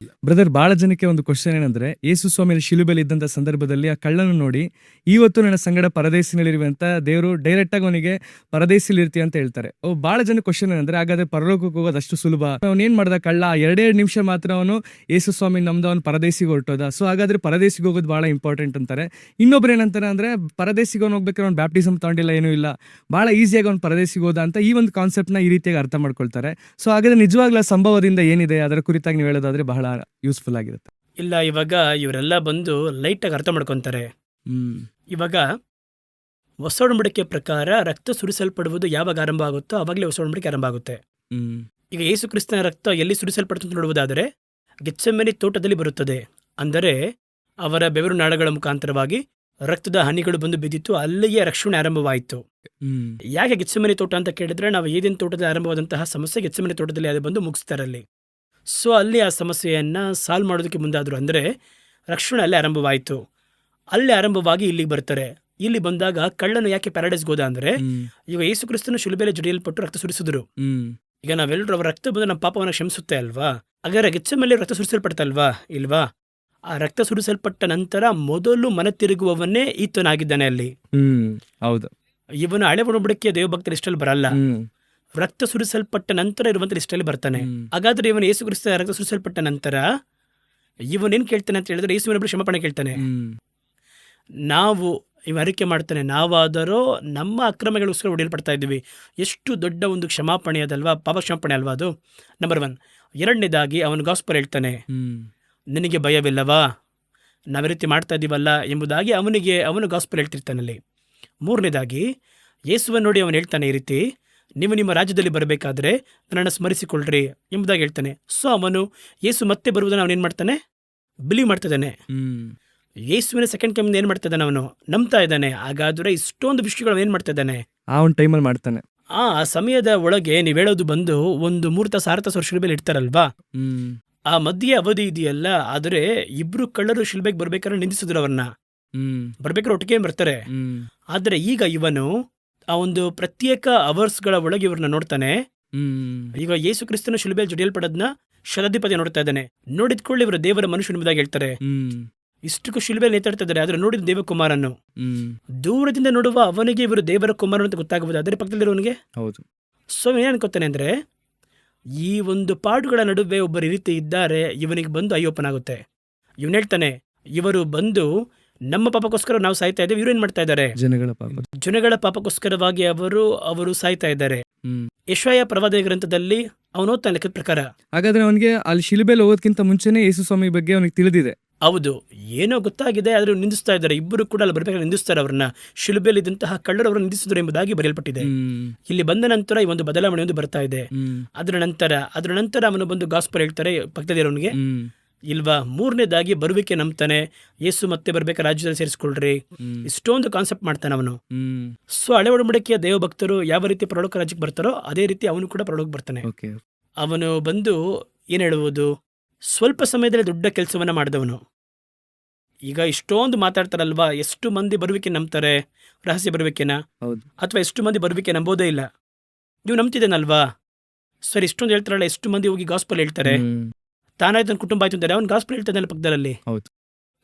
[SPEAKER 1] ಬ್ರದರ್, ಬಹಳ ಜನಕ್ಕೆ ಒಂದು ಕ್ವಶನ್ ಏನಂದ್ರೆ, ಯೇಸು ಸ್ವಾಮಿ ಶಿಲುಬೆಯಲ್ಲಿ ಇದ್ದಂತ ಸಂದರ್ಭದಲ್ಲಿ ಆ ಕಳ್ಳನು ನೋಡಿ, ಇವತ್ತು ನನ್ನ ಸಂಗಡ ಪರದೇಶಿನಲ್ಲಿರುವಂತ ದೇವರು ಡೈರೆಕ್ಟ್ ಆಗಿ ಅವನಿಗೆ ಪರದೇಶಿಲಿ ಇರ್ತಿ ಅಂತ ಹೇಳ್ತಾರೆ. ಬಹಳ ಜನ ಕ್ವಶನ್ ಏನಂದ್ರೆ, ಹಾಗಾದ್ರೆ ಪರಲೋಕಕ್ಕೆ ಹೋಗೋದು ಅಷ್ಟು ಸುಲಭ? ಅವನೇನ್ ಮಾಡ್ದ ಕಳ್ಳ, 2 ನಿಮಿಷ ಮಾತ್ರ ಅವನು ಯೇಸು ಸ್ವಾಮಿ ನಮ್ದು ಅವನು ಪರದೇಶಿಗೆ ಹೊರಟೋದ. ಸೊ ಹಾಗಾದ್ರೆ ಪರದೇಶಿಗೆ ಹೋಗೋದು ಬಹಳ ಇಂಪಾರ್ಟೆಂಟ್ ಅಂತಾರೆ. ಇನ್ನೊಬ್ರು ಏನಂತಾರೆ ಅಂದ್ರೆ, ಪರದೇಶಿಗೆ ಅವ್ನು ಹೋಗ್ಬೇಕಾದ್ರೆ ಅವ್ನು ಬ್ಯಾಪ್ಟಿಸಮ್ ತಗೊಂಡಿಲ್ಲ, ಏನೂ ಇಲ್ಲ, ಬಹಳ ಈಸಿಯಾಗಿ ಅವ್ನು ಪರದೇಶಿಗೆ ಹೋದ ಅಂತ ಈ ಒಂದು ಕಾನ್ಸೆಪ್ಟ್ ನ ಈ ರೀತಿಯಾಗಿ ಅರ್ಥ ಮಾಡ್ಕೊಳ್ತಾರೆ. ಸೊ ಹಾಗಾದ್ರೆ ನಿಜವಾಗ್ಲೂ ಸಂಭವದಿಂದ ಏನಿದೆ ಅದರ ಕುರಿತಾಗಿ ನೀವು ಹೇಳೋದಾದ್ರೆ ಬಹಳ ಯೂಸ್ಫುಲ್ ಆಗಿರುತ್ತೆ.
[SPEAKER 2] ಇಲ್ಲ, ಇವಾಗ ಇವರೆಲ್ಲ ಬಂದು ಲೈಟಾಗಿ ಅರ್ಥ ಮಾಡ್ಕೊಂತಾರೆ. ಇವಾಗ ಹೊಸ ಒಡಂಬಡಿಕೆ ಪ್ರಕಾರ ರಕ್ತ ಸುರಿಸಲ್ಪಡುವುದು ಯಾವಾಗ ಆರಂಭ ಆಗುತ್ತೋ ಅವಾಗಲೇ ಹೊಸ ಒಡಂಬಡಿಕೆ ಆರಂಭ ಆಗುತ್ತೆ. ಈಗ ಯೇಸು ಕ್ರಿಸ್ತನ ರಕ್ತ ಎಲ್ಲಿ ಸುರಿಸಲ್ಪಡ್ತು ಅಂತ ನೋಡುವುದಾದರೆ ಗೆತ್ಸೆಮನೆ ತೋಟದಲ್ಲಿ ಬರುತ್ತದೆ. ಅಂದರೆ ಅವರ ಬೆವರು ನಾಳಗಳ ಮುಖಾಂತರವಾಗಿ ರಕ್ತದ ಹನಿಗಳು ಬಂದು ಬಿದ್ದಿತ್ತು, ಅಲ್ಲಿಗೆ ರಕ್ಷಣೆ ಆರಂಭವಾಯಿತು. ಯಾಕೆ ಗೆತ್ಸೆಮನೆ ತೋಟ ಅಂತ ಕೇಳಿದ್ರೆ, ನಾವು ಏದೇನು ತೋಟದಲ್ಲಿ ಆರಂಭವಾದಂತಹ ಸಮಸ್ಯೆ ಗೆತ್ಸೆಮನೆ ತೋಟದಲ್ಲಿ ಅದು ಬಂದು ಮುಗಿಸ್ತಾರಲ್ಲಿ. ಸೊ ಅಲ್ಲಿ ಆ ಸಮಸ್ಯೆಯನ್ನ ಸಾಲ್ವ್ ಮಾಡೋದಕ್ಕೆ ಮುಂದಾದ್ರು, ಅಂದರೆ ರಕ್ಷಣೆ ಅಲ್ಲೇ ಆರಂಭವಾಯಿತು. ಅಲ್ಲೇ ಆರಂಭವಾಗಿ ಇಲ್ಲಿಗೆ ಬರ್ತಾರೆ. ಇಲ್ಲಿ ಬಂದಾಗ ಕಳ್ಳನು ಯಾಕೆ ಪ್ಯಾರಡೈಸ್ಗೆ ಹೋದ ಅಂದ್ರೆ, ಈಗ ಯೇಸು ಕ್ರಿಸ್ತನು ಶಿಲುಬೆಯಲ್ಲಿ ಜಡಿಯಲ್ಪಟ್ಟು ರಕ್ತ ಸುರಿಸಿದ್ರು. ಈಗ ನಾವೆಲ್ಲರೂ ಅವರ ರಕ್ತ ಬಂದು ನಮ್ಮ ಪಾಪವನ್ನು ಕ್ಷಮಿಸುತ್ತೆ ಅಲ್ವಾ? ಹಾಗಾದ್ರೆ ಗೆತ್ಸೆಮನೆ ರಕ್ತ ಸುರಿಸಲ್ಪಡ್ತಲ್ವಾ ಇಲ್ವಾ? ಆ ರಕ್ತ ಸುರಿಸಲ್ಪಟ್ಟ ನಂತರ ಮೊದಲು ಮನ ತಿರುಗುವವನ್ನೇ ಈತನಾಗಿದ್ದಾನೆ ಅಲ್ಲಿ.
[SPEAKER 1] ಹೌದು.
[SPEAKER 2] ಇವನು ಹಳೆ ಒಡಂಬಡಿಕೆಯ ದೇವಭಕ್ತರ ಲಿಸ್ಟಲ್ಲಿ ಬರಲ್ಲ, ರಕ್ತ ಸುರಿಸಲ್ಪಟ್ಟ ನಂತರ ಇರುವಂತ ಲಿಸ್ಟಲ್ಲಿ ಬರ್ತಾನೆ. ಹಾಗಾದ್ರೆ ಇವನು ಯೇಸು ಕ್ರಿಸ್ತ ರಕ್ತ ಸುರಿಸಲ್ಪಟ್ಟ ನಂತರ ಇವನೇನ್ ಕೇಳ್ತಾನೆ ಅಂತ ಹೇಳಿದ್ರೆ, ಯೇಸುವಿನ ಕ್ಷಮಾಪಣೆ ಕೇಳ್ತಾನೆ. ನಾವು ಇವ ಅರಿಕೆ ಮಾಡ್ತಾನೆ, ನಾವಾದರೂ ನಮ್ಮ ಅಕ್ರಮಗಳಿಗೋಸ್ಕರ ಹೊಡೆಯಲ್ಪಡ್ತಾ ಇದ್ದೀವಿ. ಎಷ್ಟು ದೊಡ್ಡ ಒಂದು ಕ್ಷಮಾಪಣೆ ಅದಲ್ವಾ, ಪಾಪ ಕ್ಷಮಾಪಣೆ ಅಲ್ವಾ ಅದು, ನಂಬರ್ 1. ಎರಡನೇದಾಗಿ ಅವನು ಗಾಸ್ಪಲ್ ಹೇಳ್ತಾನೆ, ನಿನಗೆ ಭಯವಿಲ್ಲವಾ, ನಾವೇ ರೀತಿ ಮಾಡ್ತಾ ಇದ್ದೀವಲ್ಲ ಎಂಬುದಾಗಿ ಅವನು ಗಾಸ್ಪಲ್ ಹೇಳ್ತಿರ್ತಾನಲ್ಲಿ. ಮೂರನೇದಾಗಿ ಯೇಸುವನ್ನು ನೋಡಿ ಅವನು ಹೇಳ್ತಾನೆ ಈ ರೀತಿ, ನೀವು ನಿಮ್ಮ ರಾಜ್ಯದಲ್ಲಿ ಬರಬೇಕಾದ್ರೆ ನನ್ನನ್ನು ಸ್ಮರಿಸಿಕೊಳ್ಳ್ರಿ ಎಂಬುದಾಗಿ ಹೇಳ್ತಾನೆ. ಸೊ ಅವನು ಯೇಸು ಮತ್ತೆ ಬರುವುದನ್ನು ಅವನೇನು ಮಾಡ್ತಾನೆ, ಬಿಲೀವ್ ಮಾಡ್ತಾ ಇದ್ದಾನೆ. ಯೇಸುವಿನ ಸೆಕೆಂಡ್ ಕಮಿಂಗ್ ಏನು ಮಾಡ್ತಾ ಇದ್ದಾನೆ, ಅವನು ನಂಬ್ತಾ ಇದ್ದಾನೆ. ಹಾಗಾದ್ರೆ ಇಷ್ಟೊಂದು ವಿಷಯಗಳು ಏನು ಮಾಡ್ತಾ ಇದ್ದಾನೆ,
[SPEAKER 1] ಆ ಒಂದು ಟೈಮಲ್ಲಿ ಮಾಡ್ತಾನೆ.
[SPEAKER 2] ಆ ಸಮಯದ ಒಳಗೆ ನೀವು ಹೇಳೋದು ಬಂದು ಒಂದು 3 ತಾಸು 6 ತಾಸು ಶಿಲುಬೆಯಲ್ಲಿ ಇಡ್ತಾರಲ್ವಾ, ಆ ಮಧ್ಯೆ ಅವಧಿ ಇದೆಯಲ್ಲ. ಆದರೆ ಇಬ್ರು ಕಳ್ಳರು ಶಿಲುಬೆಗೆ ಬರ್ಬೇಕಾದ್ರೆ ನಿಂದಿಸಿದ್ರು ಅವ್ರನ್ನ, ಬರ್ಬೇಕಾದ್ರೆ ಒಟ್ಟಿಗೆ ಬರ್ತಾರೆ. ಆದ್ರೆ ಈಗ ಇವನು ಆ ಒಂದು ಪ್ರತ್ಯೇಕ ಅವರ್ಸ್ಗಳ ಒಳಗೆ ಇವ್ರನ್ನ ನೋಡ್ತಾನೆ. ಈಗ ಯೇಸು ಕ್ರಿಸ್ತನ ಶಿಲುಬೆಯಲ್ಲಿ ಜಡಿಯಲ್ಪಡೋದನ್ನ ಶತಾಧಿಪತಿ ನೋಡ್ತಾ ಇದ್ದಾನೆ. ನೋಡಿದ್ಕೊಳ್ಳಿ ಇವರು ದೇವರ ಮನುಷ್ಯ ಎಂಬುದಾಗಿ ಹೇಳ್ತಾರೆ. ಇಷ್ಟಕ್ಕೂ ಶಿಲುಬೆಯಲ್ಲಿ ನೇತಾಡ್ತಾ ಇದ್ದಾರೆ, ಆದ್ರೆ ನೋಡಿದ ದೇವಕುಮಾರನ್ನು. ದೂರದಿಂದ ನೋಡುವ ಅವನಿಗೆ ಇವರು ದೇವರ ಕುಮಾರನು ಅಂತ ಗೊತ್ತಾಗಬಹುದು, ಅದ್ರ ಪಕ್ಕದಲ್ಲಿರೋನಿಗೆ ಹೌದು. ಸೊ ಏನ್ ಅನ್ಕೋತಾನೆ ಅಂದ್ರೆ, ಈ ಒಂದು ಪಾಡುಗಳ ನಡುವೆ ಒಬ್ಬರು ರೀತಿ ಇದ್ದಾರೆ, ಇವನಿಗೆ ಬಂದು ಅಯ್ಯೋಪನ್ ಆಗುತ್ತೆ. ಇವನ್ ಹೇಳ್ತಾನೆ, ಇವರು ಬಂದು ನಮ್ಮ ಪಾಪಕ್ಕೋಸ್ಕರ ನಾವು ಸಾಯ್ತಾ ಇದ್ದೇವೆ, ಇವ್ರು ಏನ್ ಮಾಡ್ತಾ ಇದ್ದಾರೆ, ಜನಗಳ ಪಾಪಕ್ಕೋಸ್ಕರವಾಗಿ ಅವರು ಸಾಯ್ತಾ ಇದ್ದಾರೆ. ಯೆಶಾಯ ಪ್ರವಾದಿ ಗ್ರಂಥದಲ್ಲಿ ಅವನು ಓದ್ತಾನೆ ಲೆಕ್ಕದ ಪ್ರಕಾರ.
[SPEAKER 1] ಹಾಗಾದ್ರೆ ಅವನಿಗೆ ಅಲ್ಲಿ ಶಿಲುಬೆಯಲ್ಲಿ ಹೋಗೋದಕ್ಕಿಂತ ಮುಂಚೆನೆ ಯೇಸು ಸ್ವಾಮಿ ಬಗ್ಗೆ ಅವನಿಗೆ ತಿಳಿದಿದೆ.
[SPEAKER 2] ಹೌದು, ಏನೋ ಗೊತ್ತಾಗಿದೆ, ಆದ್ರೆ ನಿಂದಿಸ್ತಾ ಇದ್ದಾರೆ. ಇಬ್ಬರು ಕೂಡ ಅಲ್ಲಿ ಬರ್ಬೇಕಾದ್ರೆ ನಿಂದಿಸ್ತಾರೆ ಅವ್ರನ್ನ. ಶಿಲುಬೆಯಲ್ಲಿ ಇದ್ದಂತಹ ಕಳ್ಳರು ಅವರನ್ನು ನಿಂದಿಸಿದ್ರು ಎಂಬುದಾಗಿ ಬರೆಯಲ್ಪಟ್ಟಿದೆ. ಇಲ್ಲಿ ಬಂದ ನಂತರ ಈ ಒಂದು ಬದಲಾವಣೆ ಒಂದು ಬರ್ತಾ ಇದೆ. ಅದರ ನಂತರ ಅವನು ಬಂದು ಗಾಸ್ಪಲ್ ಹೇಳ್ತಾರೆ ಪಕ್ಕದಲ್ಲಿರೋನಿಗೆ ಇಲ್ವಾ. ಮೂರನೇದಾಗಿ ಬರುವಿಕೆ ನಂಬ್ತಾನೆ, ಯೇಸು ಮತ್ತೆ ಬರ್ಬೇಕಾದ್ರೆ ರಾಜ್ಯದಲ್ಲಿ ಸೇರಿಸ್ಕೊಳ್ರಿ, ಇಷ್ಟೊಂದು ಕಾನ್ಸೆಪ್ಟ್ ಮಾಡ್ತಾನೆ ಅವನು. ಸೊ ಹಳೆ ಒಡಂಬಡಿಕೆಯ ದೇವ ಭಕ್ತರು ಯಾವ ರೀತಿ ಪರಲೋಕ ರಾಜ್ಯಕ್ಕೆ ಬರ್ತಾರೋ ಅದೇ ರೀತಿ ಅವನು ಕೂಡ ಪರಲೋಕ ಬರ್ತಾನೆ. ಅವನು ಬಂದು ಏನ್ ಹೇಳುವುದು, ಸ್ವಲ್ಪ ಸಮಯದಲ್ಲಿ ದೊಡ್ಡ ಕೆಲಸವನ್ನ ಮಾಡಿದವನು. ಈಗ ಇಷ್ಟೊಂದು ಮಾತಾಡ್ತಾರಲ್ವಾ, ಎಷ್ಟು ಮಂದಿ ಬರುವಿಕೆ ನಂಬ್ತಾರೆ, ರಹಸ್ಯ ಬರುವಿಕೆನ, ಅಥವಾ ಎಷ್ಟು ಮಂದಿ ಬರುವಿಕೆ ನಂಬೋದೇ ಇಲ್ಲ. ನೀವು ನಂಬ್ತಿದ್ದೇನಲ್ವಾ ಸರ್, ಇಷ್ಟೊಂದು ಹೇಳ್ತಾರಲ್ಲ, ಎಷ್ಟು ಮಂದಿ ಹೋಗಿ ಗಾಸ್ಪಲ್ ಹೇಳ್ತಾರೆ, ತಾನಾಯ್ತು ನನ್ನ ಕುಟುಂಬ ಆಯ್ತು ಅಂತಾರೆ, ಅವ್ನು ಗಾಸ್ಪಲ್ ಹೇಳ್ತಾನೆ ಪಕ್ಕದಲ್ಲಿ.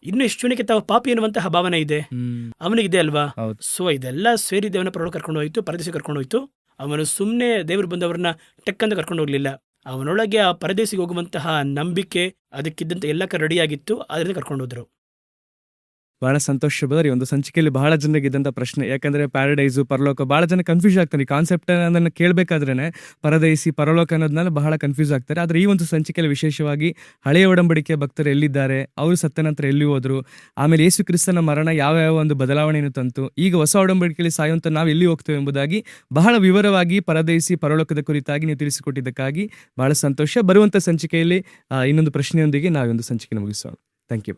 [SPEAKER 2] ಇನ್ನು ಎಷ್ಟು ಜನಕ್ಕೆ ತಾವು ಪಾಪಿ ಎನ್ನುವಂತಹ ಭಾವನೆ ಇದೆ, ಅವನಿಗಿದೆ ಅಲ್ವಾ.
[SPEAKER 1] ಹೌದು.
[SPEAKER 2] ಸೊ ಇದೆಲ್ಲ ಸೇರಿ ದೇವನ ಪರಲೋಕ ಕರ್ಕೊಂಡು ಹೋಯ್ತು, ಪರದೇಶ ಕರ್ಕೊಂಡು ಹೋಯ್ತು. ಅವನು ಸುಮ್ಮನೆ ದೇವರು ಬಂದವರನ್ನ ಟೆಕ್ಕಂತ ಕರ್ಕೊಂಡು ಹೋಗ್ಲಿಲ್ಲ. ಅವನೊಳಗೆ ಆ ಪರದೇಶಿಗೆ ಹೋಗುವಂತಹ ನಂಬಿಕೆ, ಅದಕ್ಕಿದ್ದಂತೆ ಎಲ್ಲ ರೆಡಿಯಾಗಿತ್ತು, ಅದರಿಂದ ಕರ್ಕೊಂಡು ಹೋದ್ರು.
[SPEAKER 1] ಬಹಳ ಸಂತೋಷ ಬ್ರದರ್. ಈ ಒಂದು ಸಂಚಿಕೆಯಲ್ಲಿ ಬಹಳ ಜನರಿಗೆ ಇದ್ದಂಥ ಪ್ರಶ್ನೆ, ಯಾಕಂದ್ರೆ ಪ್ಯಾರಡೈಸು ಪರಲೋಕ ಬಹಳ ಜನ ಕನ್ಫ್ಯೂಸ್ ಆಗ್ತಾರೆ. ಈ ಕಾನ್ಸೆಪ್ಟ್ ಅದನ್ನು ಕೇಳಬೇಕಾದ್ರೇನೆ ಪರದೈಸಿ ಪರಲೋಕ ಅನ್ನೋದನ್ನೆಲ್ಲ ಬಹಳ ಕನ್ಫ್ಯೂಸ್ ಆಗ್ತಾರೆ. ಆದರೆ ಈ ಒಂದು ಸಂಚಿಕೆಯಲ್ಲಿ ವಿಶೇಷವಾಗಿ ಹಳೆಯ ಒಡಂಬಡಿಕೆ ಭಕ್ತರು ಎಲ್ಲಿದ್ದಾರೆ, ಅವರು ಸತ್ತ ನಂತರ ಎಲ್ಲಿ ಹೋದ್ರು, ಆಮೇಲೆ ಯೇಸು ಕ್ರಿಸ್ತನ ಮರಣ ಯಾವ ಒಂದು ಬದಲಾವಣೆಯನ್ನು ತಂತು, ಈಗ ಹೊಸ ಒಡಂಬಡಿಕೆಯಲ್ಲಿ ಸಾಯುವಂತ ನಾವು ಎಲ್ಲಿ ಹೋಗ್ತೇವೆ ಎಂಬುದಾಗಿ ಬಹಳ ವಿವರವಾಗಿ ಪರದೈಸಿ ಪರಲೋಕದ ಕುರಿತಾಗಿ ನೀವು ತಿಳಿಸಿಕೊಟ್ಟಿದ್ದಕ್ಕಾಗಿ ಬಹಳ ಸಂತೋಷ. ಬರುವಂಥ ಸಂಚಿಕೆಯಲ್ಲಿ ಇನ್ನೊಂದು ಪ್ರಶ್ನೆಯೊಂದಿಗೆ ನಾವು ಒಂದು ಸಂಚಿಕೆ ಮುಗಿಸೋಣ. Thank you.